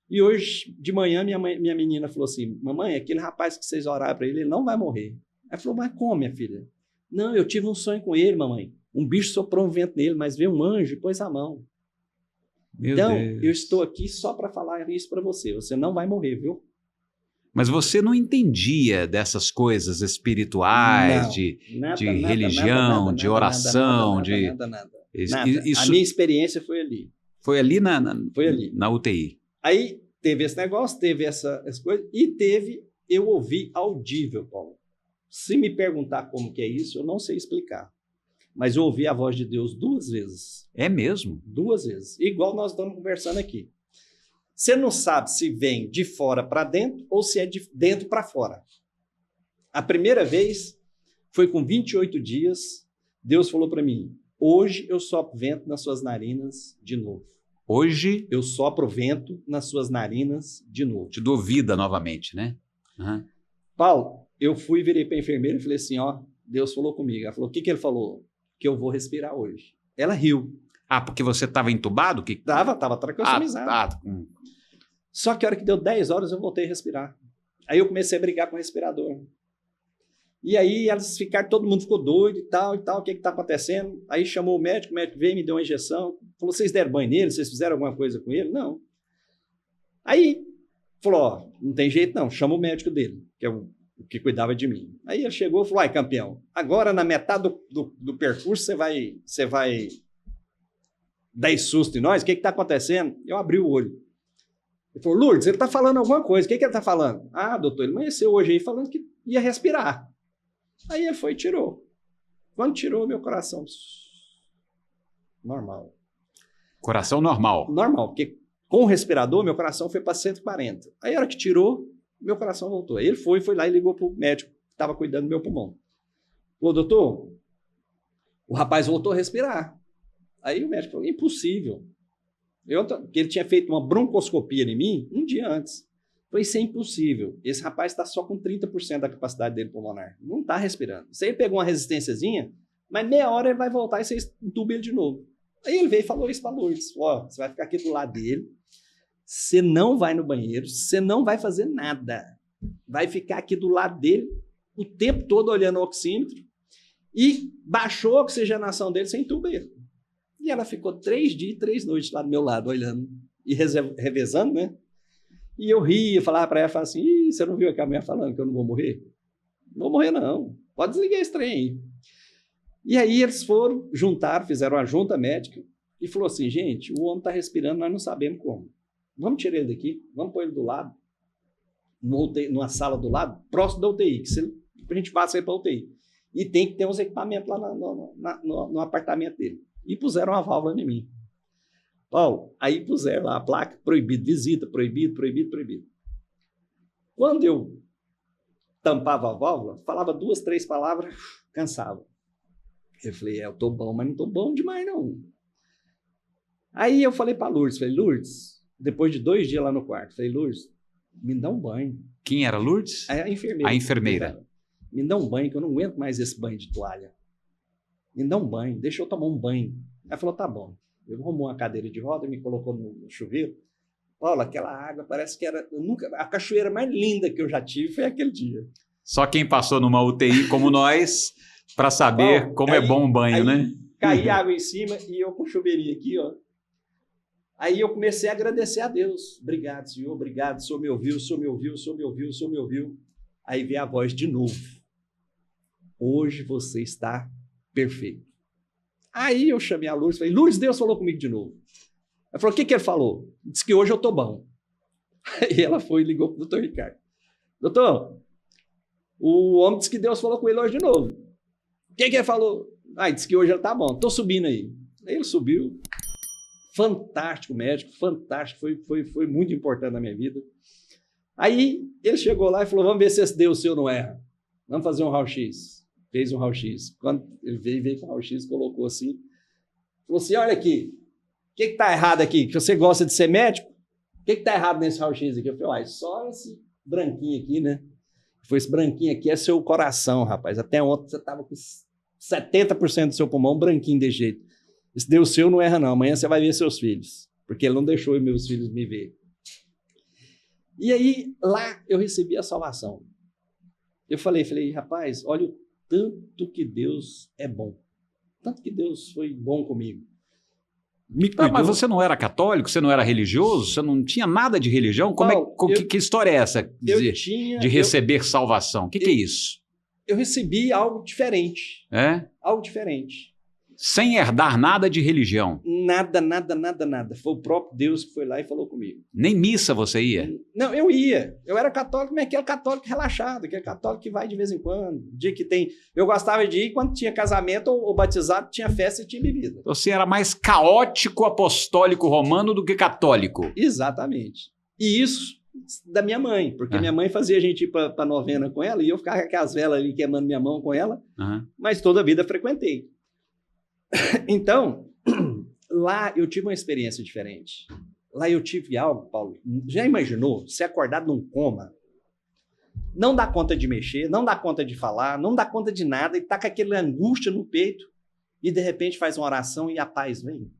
E hoje, de manhã, minha menina falou assim, mamãe, aquele rapaz que vocês oraram para ele, ele não vai morrer. Ela falou, mas como, minha filha? Não, eu tive um sonho com ele, mamãe. Um bicho soprou um vento nele, mas veio um anjo e pôs a mão. Meu então, Deus. eu estou aqui só para falar isso para você. Você não vai morrer, viu? Mas você não entendia dessas coisas espirituais, Não, de nada, religião, nada, de oração, nada. Isso A minha experiência foi ali. foi ali Foi ali. na UTI. Aí teve esse negócio, teve essa coisa, e eu ouvi audível, Paulo. Se me perguntar como que é isso, eu não sei explicar. Mas eu ouvi a voz de Deus 2 vezes. É mesmo? 2 vezes. Igual nós estamos conversando aqui. Você não sabe se vem de fora para dentro ou se é de dentro para fora. A primeira vez foi com 28 dias. Deus falou para mim, hoje eu sopro vento nas suas narinas de novo. Hoje Eu sopro vento nas suas narinas de novo. te dou vida novamente, né? Uhum. Paulo, eu fui, virei para a enfermeira e falei assim, ó, Deus falou comigo. Ela falou, o que ele falou? Que eu vou respirar hoje. Ela riu. Ah, porque você estava entubado? Tava tracostomizado. Só que a hora que deu 10 horas, eu voltei a respirar. Aí eu comecei a brigar com o respirador. E aí elas ficaram, todo mundo ficou doido e tal, o que está acontecendo? Aí chamou o médico veio, me deu uma injeção, falou, vocês deram banho nele? Vocês fizeram alguma coisa com ele? Não. Aí falou, ó, não tem jeito não, chama o médico dele, que é o que cuidava de mim. Aí ele chegou e falou, ai, campeão, agora na metade do percurso você vai dar esse susto em nós? O que está acontecendo? Eu abri o olho. Ele falou, Lourdes, ele está falando alguma coisa. O que ele está falando? Ah, doutor, ele amanheceu hoje aí falando que ia respirar. Aí ele foi e tirou. Quando tirou, meu coração... Normal. Coração normal. Normal, porque com o respirador, meu coração foi para 140. Aí a hora que tirou, meu coração voltou. Aí ele foi lá e ligou para o médico que estava cuidando do meu pulmão. Falou, doutor, o rapaz voltou a respirar. Aí o médico falou, impossível. Porque ele tinha feito uma broncoscopia em mim um dia antes. Falei, isso é impossível. Esse rapaz está só com 30% da capacidade dele pulmonar. Não está respirando. Você pegou uma resistênciazinha, mas meia hora ele vai voltar e você entuba ele de novo. Aí ele veio e falou isso para a Lourdes. Ó, você vai ficar aqui do lado dele, você não vai no banheiro, você não vai fazer nada. Vai ficar aqui do lado dele o tempo todo olhando o oxímetro e baixou a oxigenação dele, você entuba ele. E ela ficou 3 dias e 3 noites lá do meu lado, olhando e revezando, né? E eu ria, falava para ela, falava assim, ih, você não viu a mulher falando que eu não vou morrer? Não vou morrer, não. Pode desligar esse trem aí. E aí eles foram, juntaram, fizeram uma junta médica e falou assim, gente, o homem está respirando, nós não sabemos como. Vamos tirar ele daqui, vamos pôr ele do lado, numa sala do lado, próximo da UTI, que a gente passa aí para a UTI. E tem que ter uns equipamentos lá no apartamento dele. E puseram uma válvula em mim. Paulo, aí puseram lá a placa, proibido visita, proibido. Quando eu tampava a válvula, falava 2, 3 palavras, cansava. Eu falei, eu tô bom, mas não tô bom demais, não. Aí eu falei para Lourdes, depois de 2 dias lá no quarto, falei, Lourdes, me dá um banho. Quem era Lourdes? A enfermeira. A enfermeira. Me dá um banho, que eu não aguento mais esse banho de toalha. Me dá um banho, deixa eu tomar um banho. Ela falou, tá bom. Eu arrumou uma cadeira de roda, me colocou no chuveiro. Paulo, aquela água parece que era... a cachoeira mais linda que eu já tive foi aquele dia. Só quem passou numa UTI como nós, para saber Paulo, como é bom um banho, né? Caí água em cima e eu com o chuveirinho aqui, ó. Aí eu comecei a agradecer a Deus. Obrigado, Senhor, obrigado. O Senhor me ouviu, o Senhor me ouviu, o Senhor me ouviu, o Senhor me ouviu. Aí veio a voz de novo. Hoje você está perfeito. Aí eu chamei a Lourdes e falei, Lourdes, Deus falou comigo de novo. Ela falou, o que ele falou? Disse que hoje eu estou bom. Aí ela foi e ligou para o doutor Ricardo. Doutor, o homem disse que Deus falou com ele hoje de novo. O que ele falou? Ah, disse que hoje ele está bom. Estou subindo aí. Aí ele subiu. Fantástico médico, fantástico. Foi muito importante na minha vida. Aí ele chegou lá e falou, vamos ver se esse Deus seu não erra. Vamos fazer um raio-x. Fez um raio-x. Quando ele veio com o raio-x, colocou assim. Falou assim, olha aqui, o que está errado aqui? Que você gosta de ser médico? O que está errado nesse raio-x aqui? Eu falei, só esse branquinho aqui, né? Foi esse branquinho aqui, é seu coração, rapaz. Até ontem você estava com 70% do seu pulmão branquinho desse jeito. Esse Deus seu não erra não, amanhã você vai ver seus filhos. Porque ele não deixou meus filhos me ver. E aí, lá eu recebi a salvação. Eu falei, rapaz, olha o tanto que Deus é bom. Tanto que Deus foi bom comigo. Me cuidou. Mas você não era católico? Você não era religioso? Você não tinha nada de religião? Que história é essa de receber salvação? O que é isso? Eu recebi algo diferente. É? Algo diferente. Sem herdar nada de religião? Nada. Foi o próprio Deus que foi lá e falou comigo. Nem missa você ia? Não, eu ia. Eu era católico, mas aquele católico relaxado, aquele católico que vai de vez em quando. Dia que tem... Eu gostava de ir quando tinha casamento ou batizado, tinha festa e tinha bebida. Você era mais caótico apostólico romano do que católico? Exatamente. E isso da minha mãe, porque minha mãe fazia a gente ir para novena com ela e eu ficava com as velas ali queimando minha mão com ela, mas toda a vida frequentei. Então, lá eu tive uma experiência diferente. Lá eu tive algo, Paulo. Já imaginou você acordado num coma? não dá conta de mexer, não dá conta de falar, não dá conta de nada, e tá com aquela angústia no peito, e de repente faz uma oração e a paz vem.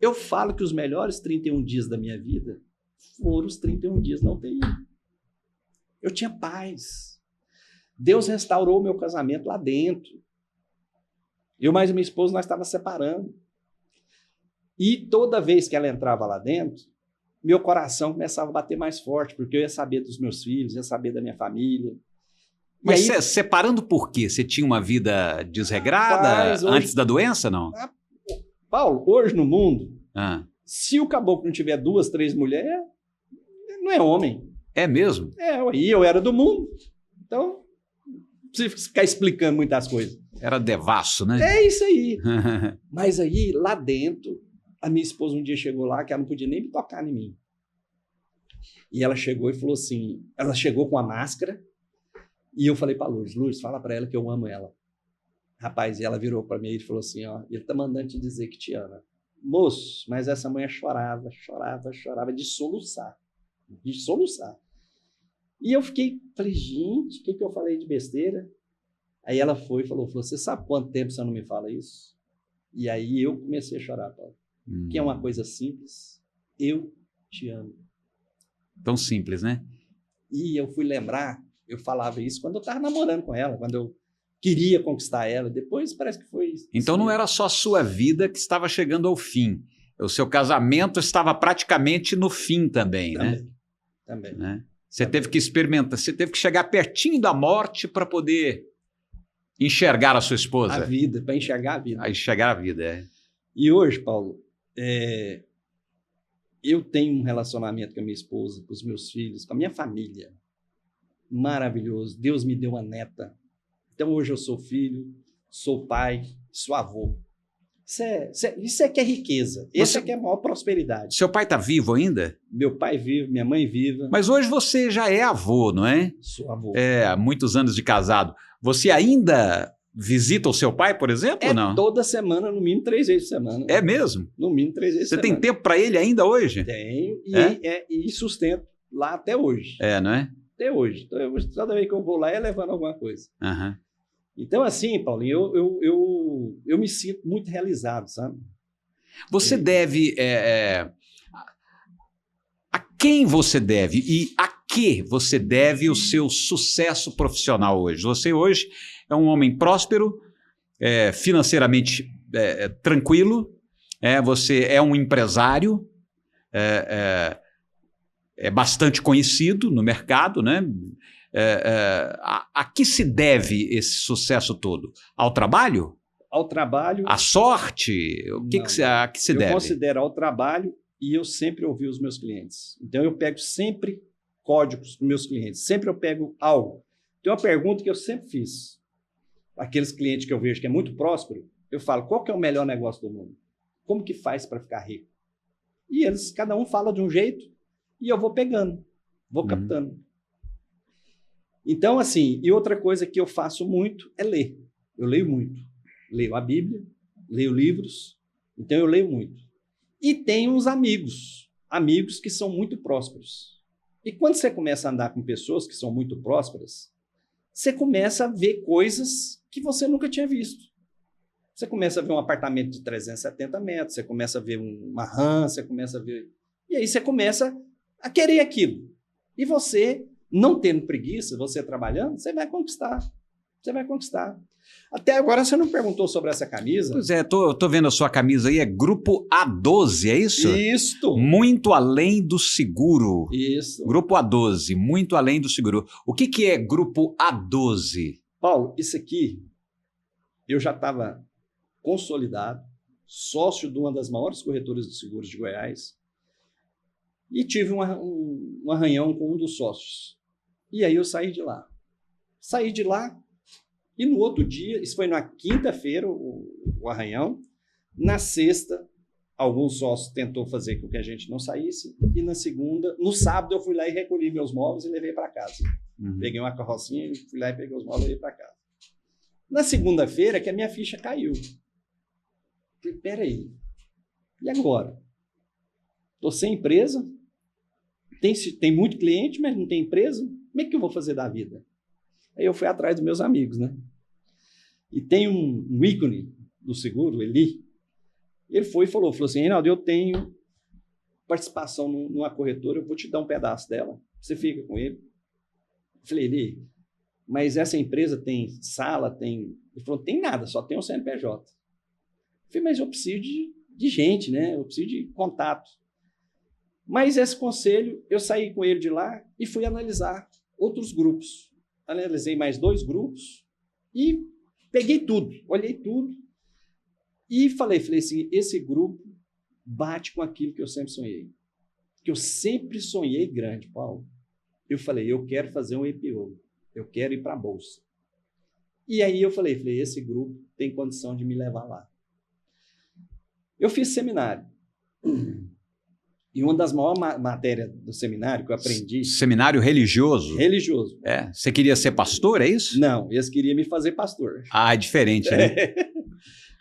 Eu falo que os melhores 31 dias da minha vida foram os 31 dias na UTI. Eu tinha paz. Deus restaurou o meu casamento lá dentro. Eu mais minha esposa, nós estávamos separando. E toda vez que ela entrava lá dentro, meu coração começava a bater mais forte, porque eu ia saber dos meus filhos, ia saber da minha família. Mas aí, separando por quê? Você tinha uma vida desregrada antes da doença, não? Paulo, hoje no mundo, se o caboclo não tiver 2, 3 mulheres, não é homem. É mesmo? E eu era do mundo. Então, não precisa ficar explicando muitas coisas. Era devasso, né? É isso aí. Mas aí, lá dentro, a minha esposa um dia chegou lá, que ela não podia nem me tocar em mim. E ela chegou e falou assim, ela chegou com a máscara, e eu falei para Lourdes, fala para ela que eu amo ela. Rapaz, e ela virou para mim e falou assim, ó, ele tá mandando te dizer que te ama. Moço, mas essa mulher chorava de soluçar. De soluçar. E eu falei, gente, o que eu falei de besteira? Aí ela foi e falou, você sabe quanto tempo você não me fala isso? E aí eu comecei a chorar, Paulo. Que é uma coisa simples. Eu te amo. Tão simples, né? E eu fui lembrar, eu falava isso quando eu estava namorando com ela, quando eu queria conquistar ela. Depois parece que foi... Então não era só a sua vida que estava chegando ao fim. O seu casamento estava praticamente no fim também, né? Também. Né? Você teve que experimentar, você teve que chegar pertinho da morte para poder enxergar a sua esposa. A vida, para enxergar a vida. Enxergar a vida, é. E hoje, Paulo, eu tenho um relacionamento com a minha esposa, com os meus filhos, com a minha família. Maravilhoso. Deus me deu uma neta. Então hoje eu sou filho, sou pai, sou avô. Isso é que é riqueza. Isso é que é a maior prosperidade. Seu pai está vivo ainda? Meu pai vive, minha mãe viva. Mas hoje você já é avô, não é? Sou avô. Há muitos anos de casado. Você ainda visita o seu pai, por exemplo, ou não? Toda semana, no mínimo 3 vezes por semana. É mesmo? No mínimo 3 vezes por semana. Você tem tempo para ele ainda hoje? Tenho, e sustento lá até hoje. Não é? Até hoje. Então, toda vez que eu vou lá, é levando alguma coisa. Uhum. Então, assim, Paulinho, eu me sinto muito realizado, sabe? Você deve... a quem você deve e a que você deve o seu sucesso profissional hoje? Você hoje é um homem próspero, financeiramente tranquilo, você é um empresário, é bastante conhecido no mercado, né? A que se deve esse sucesso todo? Ao trabalho? Ao trabalho. À sorte? A que se deve? Eu considero ao trabalho e eu sempre ouvi os meus clientes. Então eu pego sempre códigos dos meus clientes. Sempre eu pego algo. Tem uma pergunta que eu sempre fiz. Aqueles clientes que eu vejo que é muito próspero, eu falo, qual que é o melhor negócio do mundo? Como que faz para ficar rico? E eles, cada um fala de um jeito e eu vou pegando, vou captando. Então, assim, e outra coisa que eu faço muito é ler. Eu leio muito. Leio a Bíblia, leio livros, então eu leio muito. E tenho uns amigos que são muito prósperos. E quando você começa a andar com pessoas que são muito prósperas, você começa a ver coisas que você nunca tinha visto. Você começa a ver um apartamento de 370 metros, você começa a ver uma RAM, você começa a ver... E aí você começa a querer aquilo. E você, não tendo preguiça, você trabalhando, você vai conquistar. Você vai conquistar. Até agora você não perguntou sobre essa camisa. Pois é, tô vendo a sua camisa aí, é Grupo A12, é isso? Isso. Muito além do seguro. Isso. Grupo A12, muito além do seguro. O que é Grupo A12? Paulo, isso aqui, eu já estava consolidado, sócio de uma das maiores corretoras de seguros de Goiás, e tive um arranhão com um dos sócios. E aí eu saí de lá. Saí de lá, e no outro dia, isso foi na quinta-feira, o arranhão. Na sexta, alguns sócios tentou fazer com que a gente não saísse. E na segunda, no sábado, eu fui lá e recolhi meus móveis e levei para casa. Peguei uma carrocinha, fui lá e peguei os móveis e levei para casa. Na segunda-feira, que a minha ficha caiu. Falei, peraí, e agora? Estou sem empresa, tem muito cliente, mas não tem empresa. como é que eu vou fazer da vida? Aí eu fui atrás dos meus amigos, né? E tem um ícone do seguro, Eli. Ele foi e falou assim, Reinaldo, eu tenho participação numa corretora, eu vou te dar um pedaço dela, você fica com ele. Eu falei, Eli, mas essa empresa tem sala, tem... Ele falou, tem nada, só tem um CNPJ. Eu falei, mas eu preciso de gente, né? Eu preciso de contato. Mas esse conselho, eu saí com ele de lá e fui analisar outros grupos. Analisei mais 2 grupos e peguei tudo, olhei tudo e falei assim, esse grupo bate com aquilo que eu sempre sonhei. Que eu sempre sonhei grande, Paulo. Eu falei, eu quero fazer um IPO, eu quero ir para a Bolsa. E aí eu falei, esse grupo tem condição de me levar lá. Eu fiz seminário. E uma das maiores matérias do seminário que eu aprendi... Seminário religioso? Religioso. É. Você queria ser pastor, é isso? Não, eles queriam me fazer pastor. Ah, é diferente, né?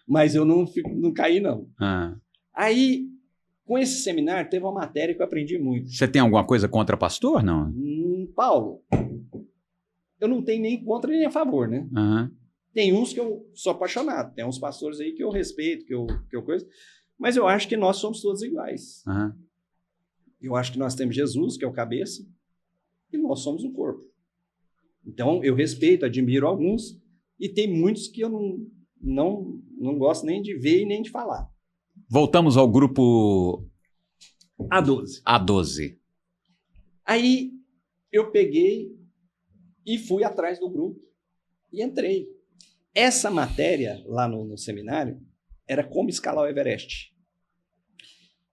Mas eu não caí, não. Ah. Aí, com esse seminário, teve uma matéria que eu aprendi muito. Você tem alguma coisa contra pastor, não? Paulo, eu não tenho nem contra nem a favor, né? Uhum. Tem uns que eu sou apaixonado, tem uns pastores aí que eu respeito, que eu coisa, mas eu acho que nós somos todos iguais. Uhum. Eu acho que nós temos Jesus, que é o cabeça, e nós somos o corpo. Então, eu respeito, admiro alguns, e tem muitos que eu não gosto nem de ver e nem de falar. Voltamos ao grupo A12. A12. Aí, eu peguei e fui atrás do grupo e entrei. Essa matéria, lá no seminário, era como escalar o Everest.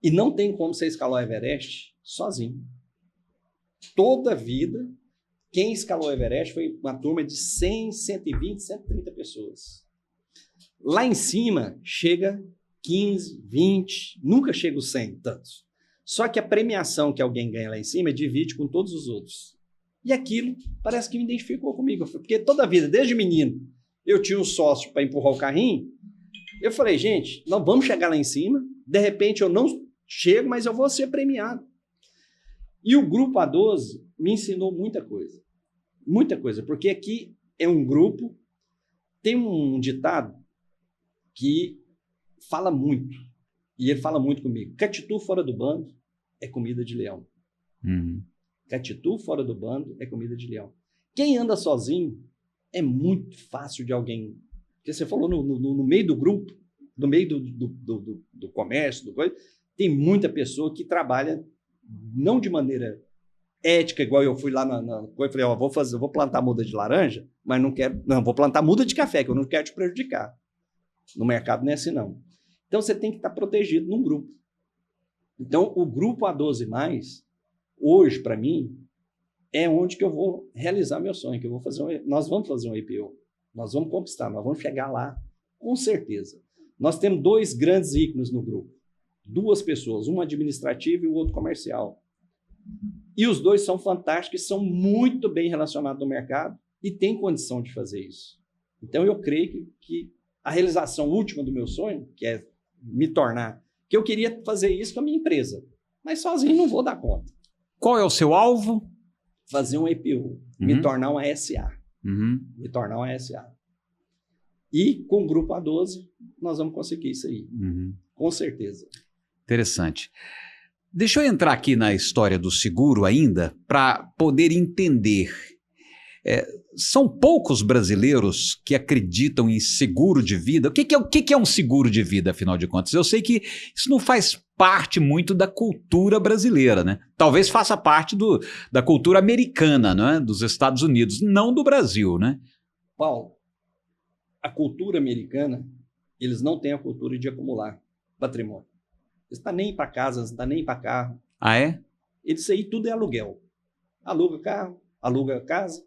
E não tem como você escalar o Everest sozinho. Toda a vida, quem escalou o Everest foi uma turma de 100, 120, 130 pessoas. Lá em cima, chega 15, 20, nunca chega os 100 tantos. Só que a premiação que alguém ganha lá em cima divide com todos os outros. E aquilo parece que me identificou comigo. Porque toda a vida, desde menino, eu tinha um sócio para empurrar o carrinho. Eu falei, gente, nós vamos chegar lá em cima. De repente eu não chego, mas eu vou ser premiado. E o grupo A12 me ensinou muita coisa. Muita coisa. Porque aqui é um grupo, tem um ditado que fala muito. E ele fala muito comigo. Catitu fora do bando é comida de leão. Uhum. Catitu fora do bando é comida de leão. Quem anda sozinho é muito fácil de alguém... Porque você falou no meio do grupo, no meio do comércio, tem muita pessoa que trabalha não de maneira ética, igual eu fui lá eu falei, vou plantar muda de laranja, mas vou plantar muda de café, que eu não quero te prejudicar. No mercado não é assim, não. Então, você tem que estar protegido num grupo. Então, o grupo A12+, hoje, para mim, é onde que eu vou realizar meu sonho, que nós vamos fazer um IPO. Nós vamos conquistar, nós vamos chegar lá, com certeza. Nós temos 2 grandes ícones no grupo. 2 pessoas, um administrativo e o outro comercial. E os 2 são fantásticos, são muito bem relacionados no mercado e têm condição de fazer isso. Então, eu creio que a realização última do meu sonho, que é me tornar, que eu queria fazer isso com a minha empresa, mas sozinho não vou dar conta. Qual é o seu alvo? Fazer um IPO, me tornar uma SA. Me tornar uma SA. E com o grupo A12, nós vamos conseguir isso aí. Com certeza. Interessante. Deixa eu entrar aqui na história do seguro ainda, para poder entender. São poucos brasileiros que acreditam em seguro de vida. O que é um seguro de vida, afinal de contas? Eu sei que isso não faz parte muito da cultura brasileira, né? Talvez faça parte da cultura americana, né? Dos Estados Unidos, não do Brasil, né? Paulo, a cultura americana, eles não têm a cultura de acumular patrimônio. Eles não estão nem para casa, não estão nem para carro. Ah, é? Isso aí tudo é aluguel. Aluga carro, aluga casa.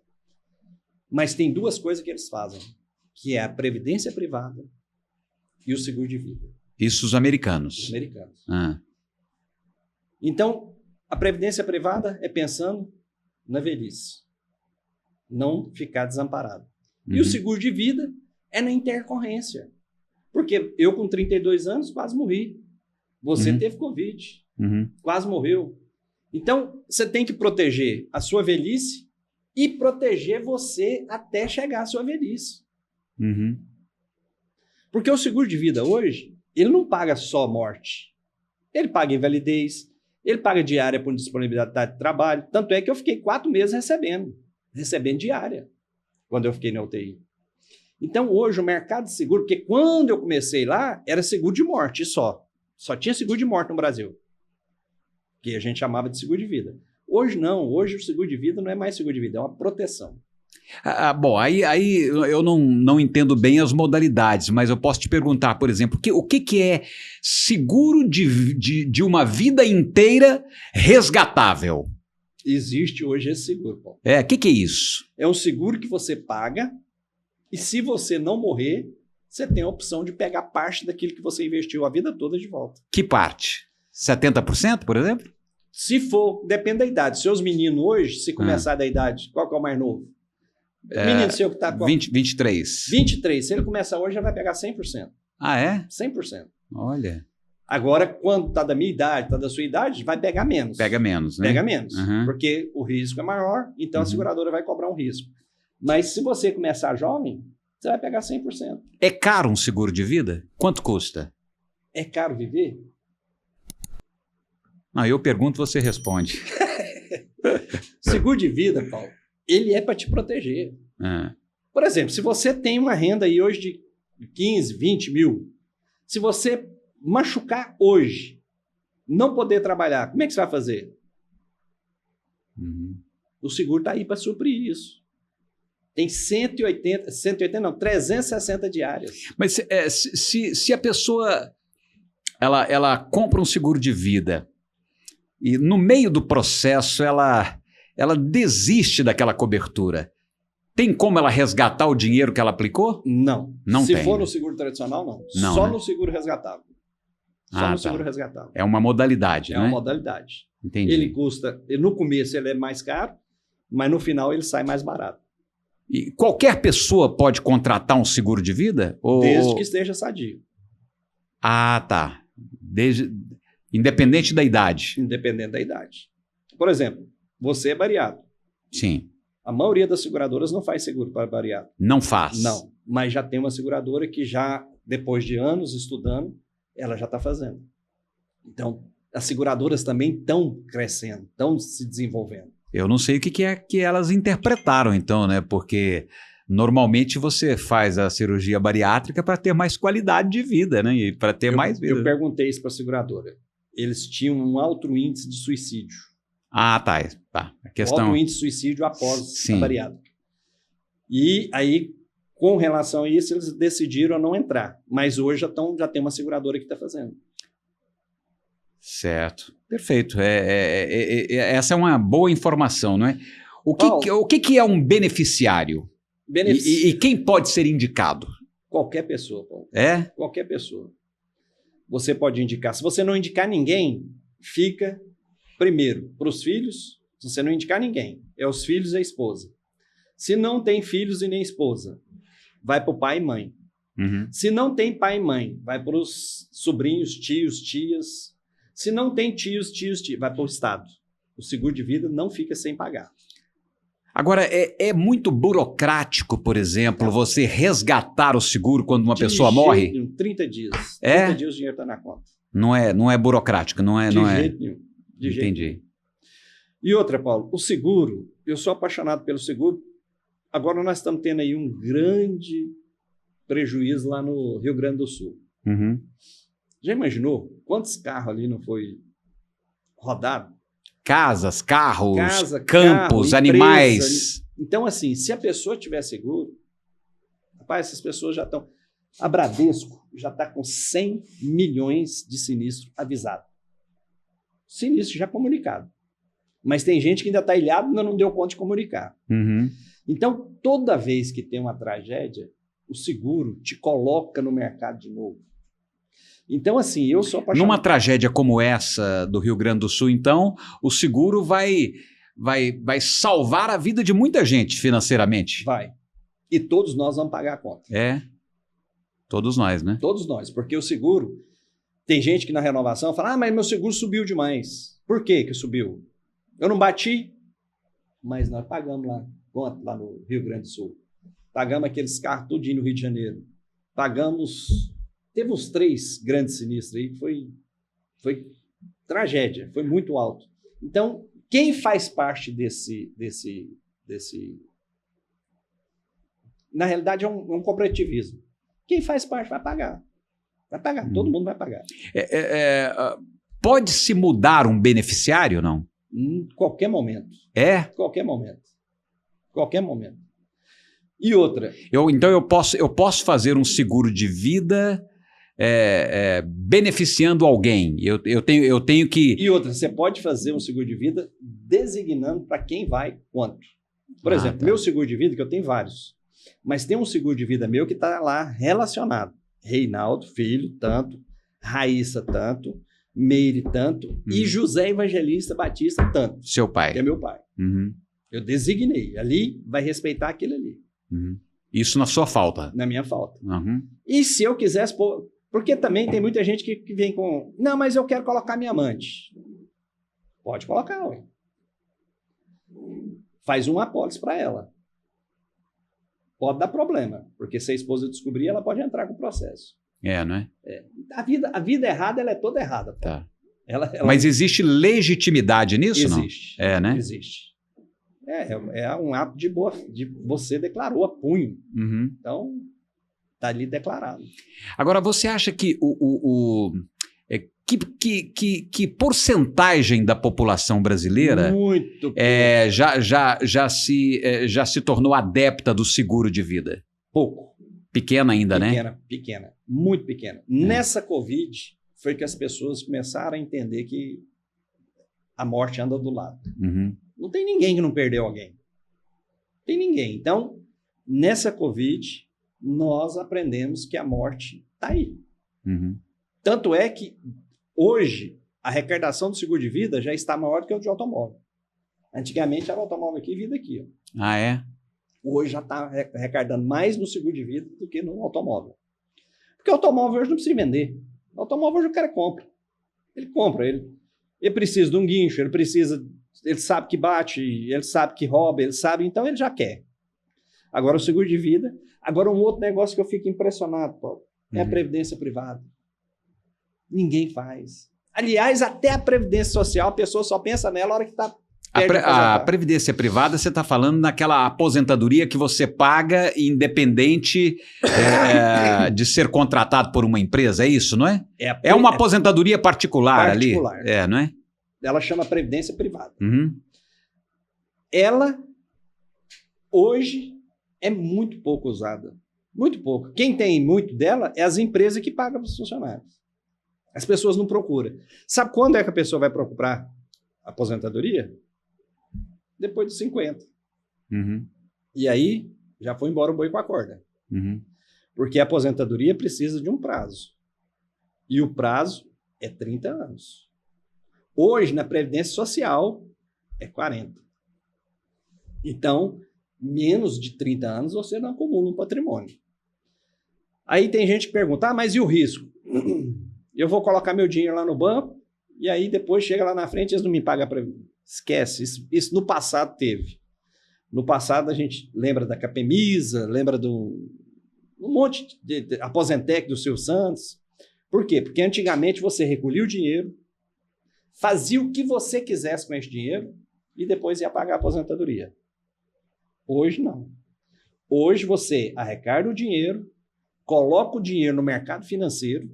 Mas tem 2 coisas que eles fazem, que é a previdência privada e o seguro de vida. Isso os americanos. Os americanos. Ah. Então, a previdência privada é pensando na velhice. Não ficar desamparado. E o seguro de vida é na intercorrência. Porque eu, com 32 anos, quase morri. Você teve Covid. Quase morreu. Então, você tem que proteger a sua velhice e proteger você até chegar à sua velhice. Uhum. Porque o seguro de vida hoje, ele não paga só morte. Ele paga invalidez, ele paga diária por disponibilidade de trabalho. Tanto é que eu fiquei 4 meses recebendo diária, quando eu fiquei na UTI. Então, hoje, o mercado de seguro, porque quando eu comecei lá, era seguro de morte só. Só tinha seguro de morte no Brasil, que a gente chamava de seguro de vida. Hoje não, hoje o seguro de vida não é mais seguro de vida, é uma proteção. Bom, aí eu não entendo bem as modalidades, mas eu posso te perguntar, por exemplo, o que é seguro de uma vida inteira resgatável? Existe hoje esse seguro, Paulo. O que é isso? É um seguro que você paga e se você não morrer, você tem a opção de pegar parte daquilo que você investiu a vida toda de volta. Que parte? 70%, por exemplo? Se for, depende da idade. Seus meninos hoje, se começar da idade, qual que é o mais novo? Menino seu que está com 23. 23. Se ele começar hoje, já vai pegar 100%. Ah, é? 100%. Olha. Agora, quando está da minha idade, está da sua idade, vai pegar menos. Pega menos, né? Pega menos. Uhum. Porque o risco é maior, então a seguradora vai cobrar um risco. Mas se você começar jovem, você vai pegar 100%. É caro um seguro de vida? Quanto custa? É caro viver? Não, eu pergunto, você responde. Seguro de vida, Paulo, ele é para te proteger. Por exemplo, se você tem uma renda aí hoje de 15, 20 mil, se você machucar hoje, não poder trabalhar, como é que você vai fazer? O seguro está aí para suprir isso. Tem 360 diárias. Mas se a pessoa ela compra um seguro de vida e no meio do processo ela desiste daquela cobertura, tem como ela resgatar o dinheiro que ela aplicou? Não. Não Se tem. for no seguro tradicional, não. Não, Só né? no seguro resgatável. Só no seguro resgatável. É uma modalidade, É né? uma modalidade. Entendi. Ele custa, no começo ele é mais caro, mas no final ele sai mais barato. E qualquer pessoa pode contratar um seguro de vida? Desde que esteja sadio. Ah, tá. Independente da idade. Independente da idade. Por exemplo, você é bariátrico. Sim. A maioria das seguradoras não faz seguro para bariátrico. Não faz? Não. Mas já tem uma seguradora que já, depois de anos estudando, ela já está fazendo. Então, as seguradoras também estão crescendo, estão se desenvolvendo. Eu não sei o que é que elas interpretaram, então, né? Porque normalmente você faz a cirurgia bariátrica para ter mais qualidade de vida, né? E para ter mais vida. Eu perguntei isso para a seguradora. Eles tinham um alto índice de suicídio. Ah, tá. A questão... Alto índice de suicídio após Sim. a bariátrica. E aí, com relação a isso, eles decidiram a não entrar. Mas hoje já tem uma seguradora que está fazendo. Certo. Perfeito. Essa é uma boa informação, não é? O que é um beneficiário? E quem pode ser indicado? Qualquer pessoa, Paulo. É? Qualquer pessoa. Você pode indicar. Se você não indicar ninguém, fica primeiro para os filhos. Se você não indicar ninguém, é os filhos e a esposa. Se não tem filhos e nem esposa, vai para o pai e mãe. Uhum. Se não tem pai e mãe, vai para os sobrinhos, tios, tias. Se não tem tios, vai para o Estado. O seguro de vida não fica sem pagar. Agora, é muito burocrático, por exemplo, você resgatar o seguro quando uma pessoa morre? Nenhum, 30 dias. É? 30 dias o dinheiro está na conta. Não é burocrático, não é? De Não jeito é. nenhum. De jeito Entendi. nenhum. E outra, Paulo, o seguro, eu sou apaixonado pelo seguro. Agora nós estamos tendo aí um grande prejuízo lá no Rio Grande do Sul. Uhum. Já imaginou quantos carros ali não foi rodado? Casas, carros, Casa, campos, carro, animais. empresa. Então, assim, se a pessoa tiver seguro, rapaz, essas pessoas já estão... A Bradesco já está com 100 milhões de sinistro avisado. Sinistro já comunicado. Mas tem gente que ainda está ilhado e ainda não deu conta de comunicar. Uhum. Então, toda vez que tem uma tragédia, o seguro te coloca no mercado de novo. Então, assim, eu sou apaixonado. Numa tragédia como essa do Rio Grande do Sul, então, o seguro vai salvar a vida de muita gente financeiramente. Vai. E todos nós vamos pagar a conta. É. Todos nós, né? Todos nós. Porque o seguro... Tem gente que na renovação fala, mas meu seguro subiu demais. Por que subiu? Eu não bati, mas nós pagamos lá. conta lá no Rio Grande do Sul. Pagamos aqueles carros tudinho no Rio de Janeiro. Pagamos... Teve uns 3 grandes sinistros aí, foi tragédia, foi muito alto. Então, quem faz parte desse na realidade, é um cooperativismo. Quem faz parte vai pagar. Vai pagar, todo mundo vai pagar. Pode-se mudar um beneficiário, não? Em qualquer momento. Qualquer momento. Qualquer momento. E outra. Então eu posso fazer um seguro de vida beneficiando alguém. Eu tenho que... E outra, você pode fazer um seguro de vida designando para quem vai quanto. Por exemplo, meu seguro de vida, que eu tenho vários, mas tem um seguro de vida meu que está lá relacionado. Reinaldo, filho, tanto. Raíssa, tanto. Meire, tanto. E José Evangelista Batista, tanto. Seu pai. Que é meu pai. Eu designei. Ali vai respeitar aquele ali. Isso na sua falta. Na minha falta. E se eu quisesse pôr... Porque também tem muita gente que vem com... Não, mas eu quero colocar minha amante. Pode colocar, ué. Faz uma apólice para ela. Pode dar problema, porque se a esposa descobrir, ela pode entrar com o processo. Não é? A vida errada, ela é toda errada. Tá. Ela... Mas existe legitimidade nisso, existe, não? Né? Existe. É um ato de você declarou a punho. Então, está ali declarado. Agora, você acha que que porcentagem da população brasileira muito já se tornou adepta do seguro de vida? Pouco. Pequena ainda, né? Pequena. Muito pequena. Nessa Covid, foi que as pessoas começaram a entender que a morte anda do lado. Não tem ninguém que não perdeu alguém. Não tem ninguém. Então, nessa Covid, nós aprendemos que a morte está aí. Tanto é que, hoje, a arrecadação do seguro de vida já está maior do que o de automóvel. Antigamente, era o automóvel aqui e vida aqui. Ó. Ah, é? Hoje já está arrecadando mais no seguro de vida do que no automóvel. Porque o automóvel hoje não precisa vender. O automóvel hoje o cara compra. Ele compra. Ele precisa de um guincho, ele sabe que bate, ele sabe que rouba, ele sabe, então ele já quer. Agora o seguro de vida. Agora um outro negócio que eu fico impressionado, Paulo, é a previdência privada. Ninguém faz. Aliás, até a previdência social, a pessoa só pensa nela na hora que está... A previdência privada, você está falando naquela aposentadoria que você paga independente de ser contratado por uma empresa, é isso, não é? É uma aposentadoria particular ali. Não é? Ela chama previdência privada. Ela, hoje, é muito pouco usada. Muito pouco. Quem tem muito dela é as empresas que pagam para os funcionários. As pessoas não procuram. Sabe quando é que a pessoa vai procurar a aposentadoria? Depois dos 50. E aí, já foi embora o boi com a corda. Porque a aposentadoria precisa de um prazo. E o prazo é 30 anos. Hoje, na Previdência Social, é 40. Então, menos de 30 anos você não acumula um patrimônio. Aí tem gente que pergunta, mas e o risco? Eu vou colocar meu dinheiro lá no banco e aí depois chega lá na frente e eles não me pagam a previdência. Esquece, isso no passado teve. No passado a gente lembra da Capemisa, lembra um monte de Aposentec do Silvio Santos. Por quê? Porque antigamente você recolhia o dinheiro, fazia o que você quisesse com esse dinheiro e depois ia pagar a aposentadoria. Hoje não. Hoje você arrecada o dinheiro, coloca o dinheiro no mercado financeiro,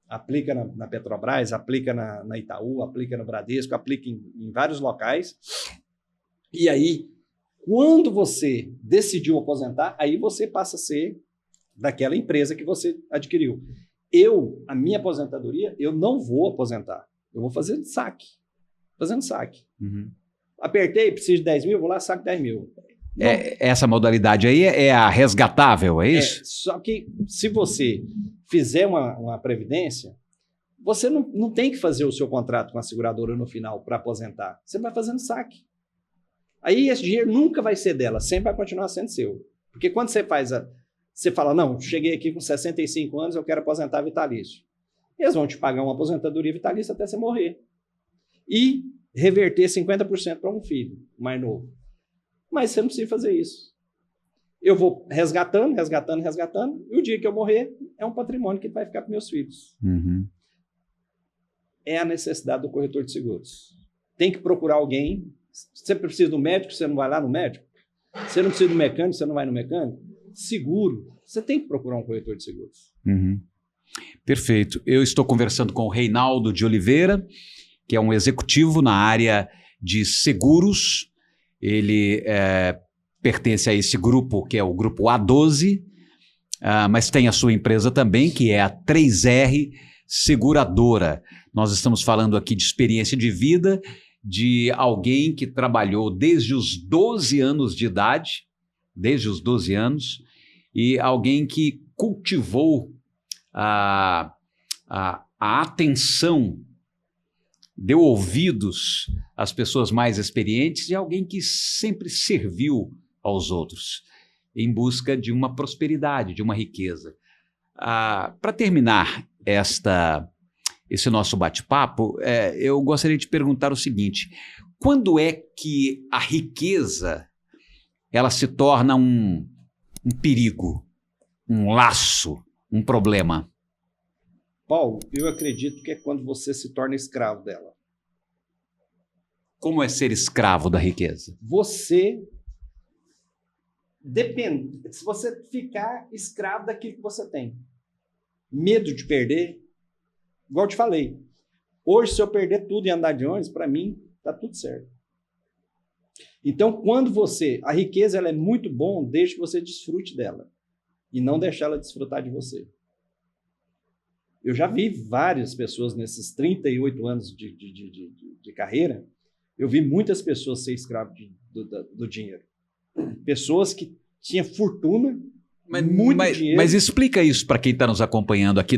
aplica na Petrobras, aplica na Itaú, aplica no Bradesco, aplica em vários locais. E aí, quando você decidiu aposentar, aí você passa a ser daquela empresa que você adquiriu. A minha aposentadoria, eu não vou aposentar. Eu vou fazer saque. Fazendo saque. Apertei, preciso de 10 mil, vou lá, saco 10 mil. Essa modalidade aí é a resgatável, é isso? Só que se você fizer uma previdência, você não tem que fazer o seu contrato com a seguradora no final para aposentar. Você vai fazendo saque. Aí esse dinheiro nunca vai ser dela, sempre vai continuar sendo seu. Porque quando você você fala, não, cheguei aqui com 65 anos, eu quero aposentar vitalício. Eles vão te pagar uma aposentadoria vitalícia até você morrer. E reverter 50% para um filho mais novo. Mas você não precisa fazer isso. Eu vou resgatando, e o dia que eu morrer, é um patrimônio que vai ficar para meus filhos. Uhum. É a necessidade do corretor de seguros. Tem que procurar alguém. Você precisa do médico, você não vai lá no médico. Você não precisa do mecânico, você não vai no mecânico. Seguro, você tem que procurar um corretor de seguros. Uhum. Perfeito. Eu estou conversando com o Reinaldo de Oliveira, que é um executivo na área de seguros. Ele pertence a esse grupo, que é o grupo A12, mas tem a sua empresa também, que é a 3R Seguradora. Nós estamos falando aqui de experiência de vida de alguém que trabalhou desde os 12 anos de idade, e alguém que cultivou a atenção, deu ouvidos às pessoas mais experientes, e alguém que sempre serviu aos outros em busca de uma prosperidade, de uma riqueza. Para terminar esse nosso bate-papo, eu gostaria de perguntar o seguinte: quando é que a riqueza ela se torna um perigo, um laço, um problema? Paulo, eu acredito que é quando você se torna escravo dela. Como é ser escravo da riqueza? Você depende. Se você ficar escravo daquilo que você tem, medo de perder, igual eu te falei, hoje se eu perder tudo e andar de ônibus, para mim tá tudo certo. Então, quando a riqueza ela é muito bom desde que você desfrute dela e não deixar ela desfrutar de você. Eu já vi várias pessoas nesses 38 anos de carreira, eu vi muitas pessoas ser escravas do dinheiro. Pessoas que tinham fortuna, muito dinheiro. Mas explica isso para quem está nos acompanhando aqui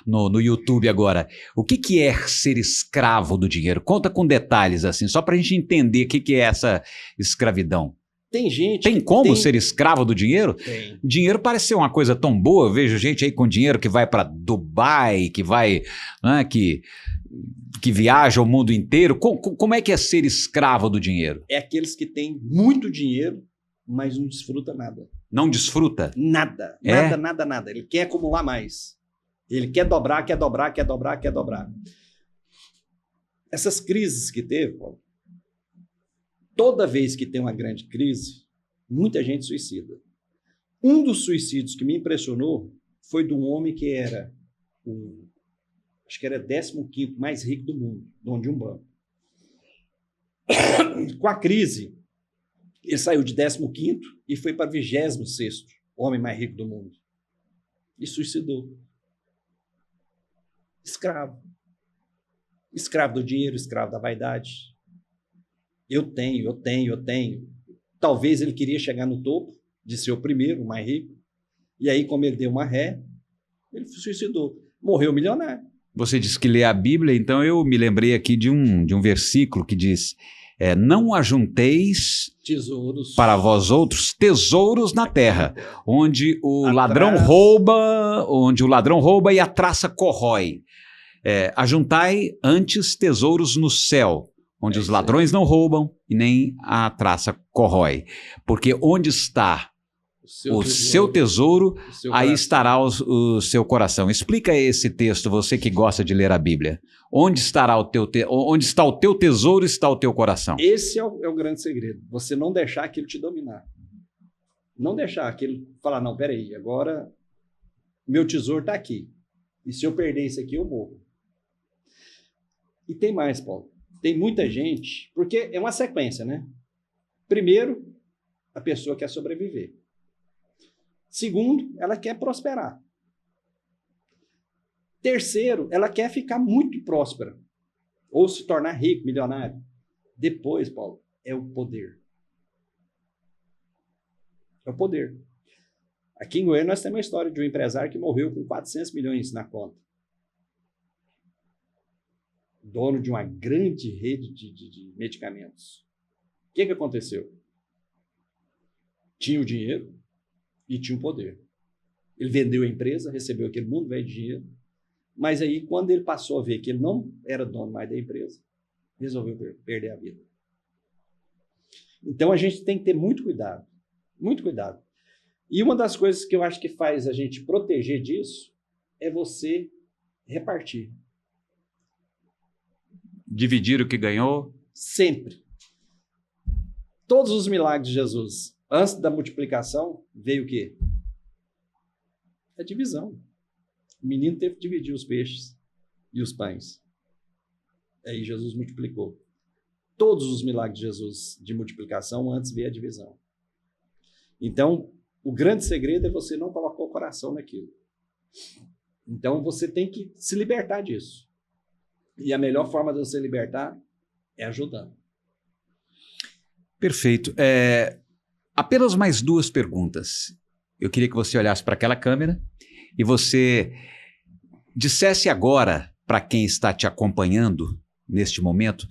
no YouTube agora. O que é ser escravo do dinheiro? Conta com detalhes, assim, só para a gente entender o que é essa escravidão. Tem como ser escravo do dinheiro? Tem. Dinheiro parece ser uma coisa tão boa. Eu vejo gente aí com dinheiro que vai para Dubai, que vai, né, que viaja o mundo inteiro. Como é que é ser escravo do dinheiro? É aqueles que têm muito dinheiro, mas não desfruta nada. Não desfruta? Nada. Ele quer acumular mais. Ele quer dobrar. Essas crises que teve, Paulo, toda vez que tem uma grande crise, muita gente suicida. Um dos suicídios que me impressionou foi de um homem que era acho que era 15º mais rico do mundo, dono de um banco. Com a crise, ele saiu de 15º e foi para 26º homem mais rico do mundo. E suicidou. Escravo. Escravo do dinheiro, escravo da vaidade. Eu tenho. Talvez ele queria chegar no topo, de ser o primeiro, o mais rico. E aí, como ele deu uma ré, ele se suicidou. Morreu milionário. Você disse que lê a Bíblia, então eu me lembrei aqui de um versículo que diz: não ajunteis tesouros para vós outros tesouros na terra, onde o ladrão rouba e a traça corrói. Ajuntai antes tesouros no céu, onde os ladrões não roubam e nem a traça corrói. Porque onde está o seu tesouro, aí estará o seu coração. Explica esse texto, você que gosta de ler a Bíblia. Onde está o teu tesouro, está o teu coração. Esse é o grande segredo. Você não deixar aquilo te dominar. Não deixar aquilo falar, não, peraí, agora meu tesouro está aqui. E se eu perder isso aqui, eu morro. E tem mais, Paulo. Tem muita gente, porque é uma sequência, né? Primeiro, a pessoa quer sobreviver. Segundo, ela quer prosperar. Terceiro, ela quer ficar muito próspera. Ou se tornar rico, milionário. Depois, Paulo, é o poder. É o poder. Aqui em Goiânia nós temos uma história de um empresário que morreu com 400 milhões na conta. Dono de uma grande rede de medicamentos. O que aconteceu? Tinha o dinheiro e tinha o poder. Ele vendeu a empresa, recebeu aquele mundo velho de dinheiro, mas aí, quando ele passou a ver que ele não era dono mais da empresa, resolveu perder a vida. Então a gente tem que ter muito cuidado, muito cuidado. E uma das coisas que eu acho que faz a gente proteger disso é você repartir. Dividir o que ganhou? Sempre. Todos os milagres de Jesus, antes da multiplicação, veio o quê? A divisão. O menino teve que dividir os peixes e os pães. Aí Jesus multiplicou. Todos os milagres de Jesus de multiplicação, antes veio a divisão. Então, o grande segredo é você não colocar o coração naquilo. Então, você tem que se libertar disso. E a melhor forma de você libertar é ajudando. Perfeito. Apenas mais 2 perguntas. Eu queria que você olhasse para aquela câmera e você dissesse agora para quem está te acompanhando neste momento,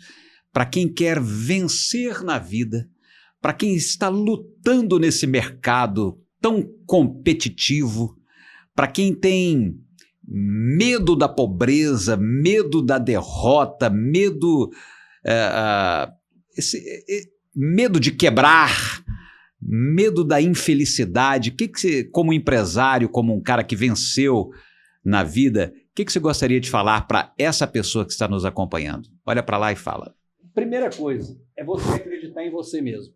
para quem quer vencer na vida, para quem está lutando nesse mercado tão competitivo, para quem tem medo da pobreza, medo da derrota, medo de quebrar, medo da infelicidade. O que você, como empresário, como um cara que venceu na vida, o que você gostaria de falar para essa pessoa que está nos acompanhando? Olha para lá e fala. Primeira coisa é você acreditar em você mesmo.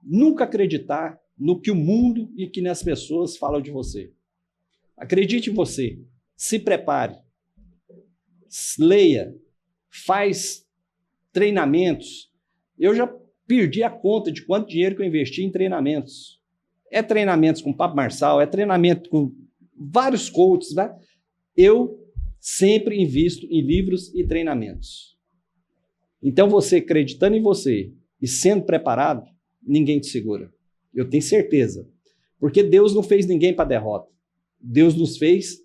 Nunca acreditar no que o mundo e que as pessoas falam de você. Acredite em você. Se prepare. Leia. Faz treinamentos. Eu já perdi a conta de quanto dinheiro que eu investi em treinamentos. É treinamentos com Pablo Marçal, é treinamento com vários coaches, né? Eu sempre invisto em livros e treinamentos. Então, você acreditando em você e sendo preparado, ninguém te segura. Eu tenho certeza. Porque Deus não fez ninguém para derrota. Deus nos fez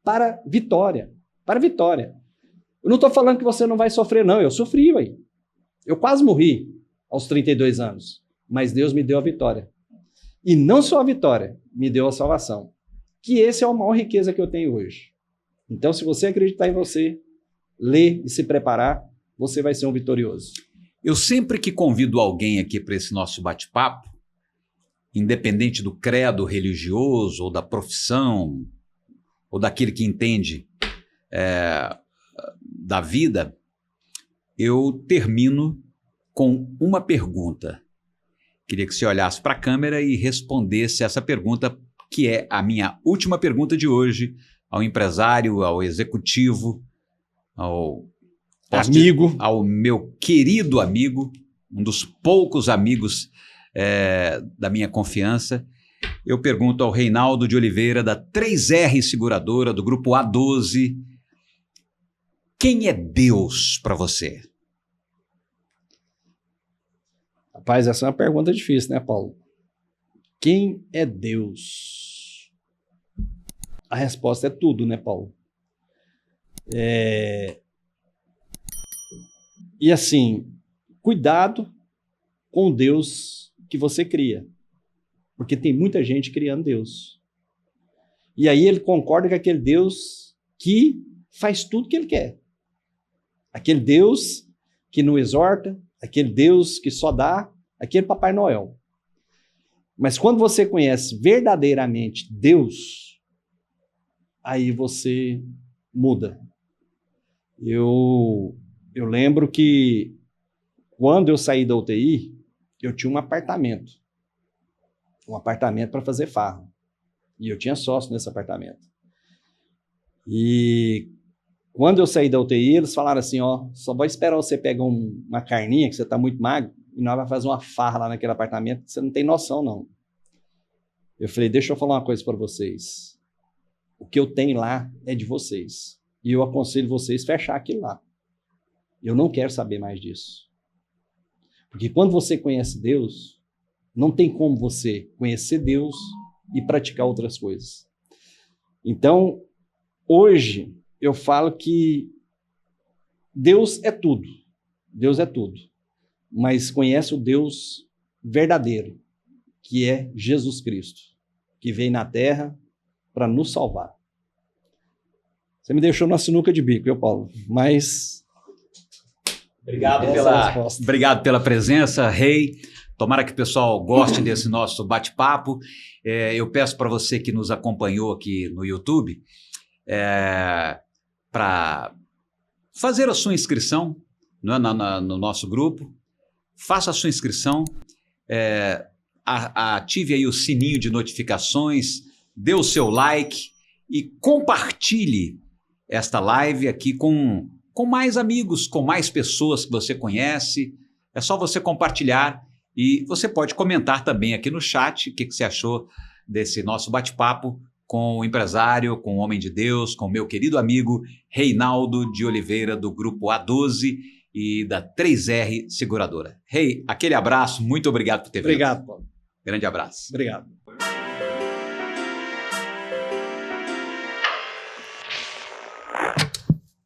para vitória. Para vitória. Eu não estou falando que você não vai sofrer, não. Eu sofri, ué. Eu quase morri aos 32 anos. Mas Deus me deu a vitória. E não só a vitória, me deu a salvação. Que esse é a maior riqueza que eu tenho hoje. Então, se você acreditar em você, ler e se preparar, você vai ser um vitorioso. Eu sempre que convido alguém aqui para esse nosso bate-papo, independente do credo religioso ou da profissão, ou daquele que entende da vida, eu termino com uma pergunta. Queria que você olhasse para a câmera e respondesse essa pergunta, que é a minha última pergunta de hoje, ao empresário, ao executivo, ao amigo, ao meu querido amigo, um dos poucos amigos da minha confiança. Eu pergunto ao Reinaldo de Oliveira, da 3R Seguradora, do Grupo A12, quem é Deus para você? Rapaz, essa é uma pergunta difícil, né, Paulo? Quem é Deus? A resposta é tudo, né, Paulo? E assim, cuidado com o Deus que você cria. Porque tem muita gente criando Deus. E aí ele concorda com aquele Deus que faz tudo que ele quer. Aquele Deus que não exorta, aquele Deus que só dá, aquele Papai Noel. Mas quando você conhece verdadeiramente Deus, aí você muda. Eu lembro que quando eu saí da UTI, eu tinha um apartamento para fazer farra. E eu tinha sócio nesse apartamento. E quando eu saí da UTI, eles falaram assim, ó, só vou esperar você pegar uma carninha, que você tá muito magro, e nós vamos fazer uma farra lá naquele apartamento, você não tem noção, não. Eu falei, deixa eu falar uma coisa para vocês. O que eu tenho lá é de vocês. E eu aconselho vocês a fechar aquilo lá. Eu não quero saber mais disso. Porque quando você conhece Deus, não tem como você conhecer Deus e praticar outras coisas. Então, hoje, eu falo que Deus é tudo. Deus é tudo. Mas conhece o Deus verdadeiro, que é Jesus Cristo, que veio na Terra para nos salvar. Você me deixou na sinuca de bico, viu, Paulo? Mas... Obrigado pela presença, Rei. Tomara que o pessoal goste desse nosso bate-papo. Eu peço para você que nos acompanhou aqui no YouTube para fazer a sua inscrição, né, no nosso grupo. Faça a sua inscrição, ative aí o sininho de notificações, dê o seu like e compartilhe esta live aqui com mais amigos, com mais pessoas que você conhece. É só você compartilhar e você pode comentar também aqui no chat o que você achou desse nosso bate-papo com o empresário, com o homem de Deus, com o meu querido amigo Reinaldo de Oliveira, do Grupo A12 e da 3R Seguradora. Rei, aquele abraço, muito obrigado por ter vindo. Obrigado, Paulo. Grande abraço. Obrigado.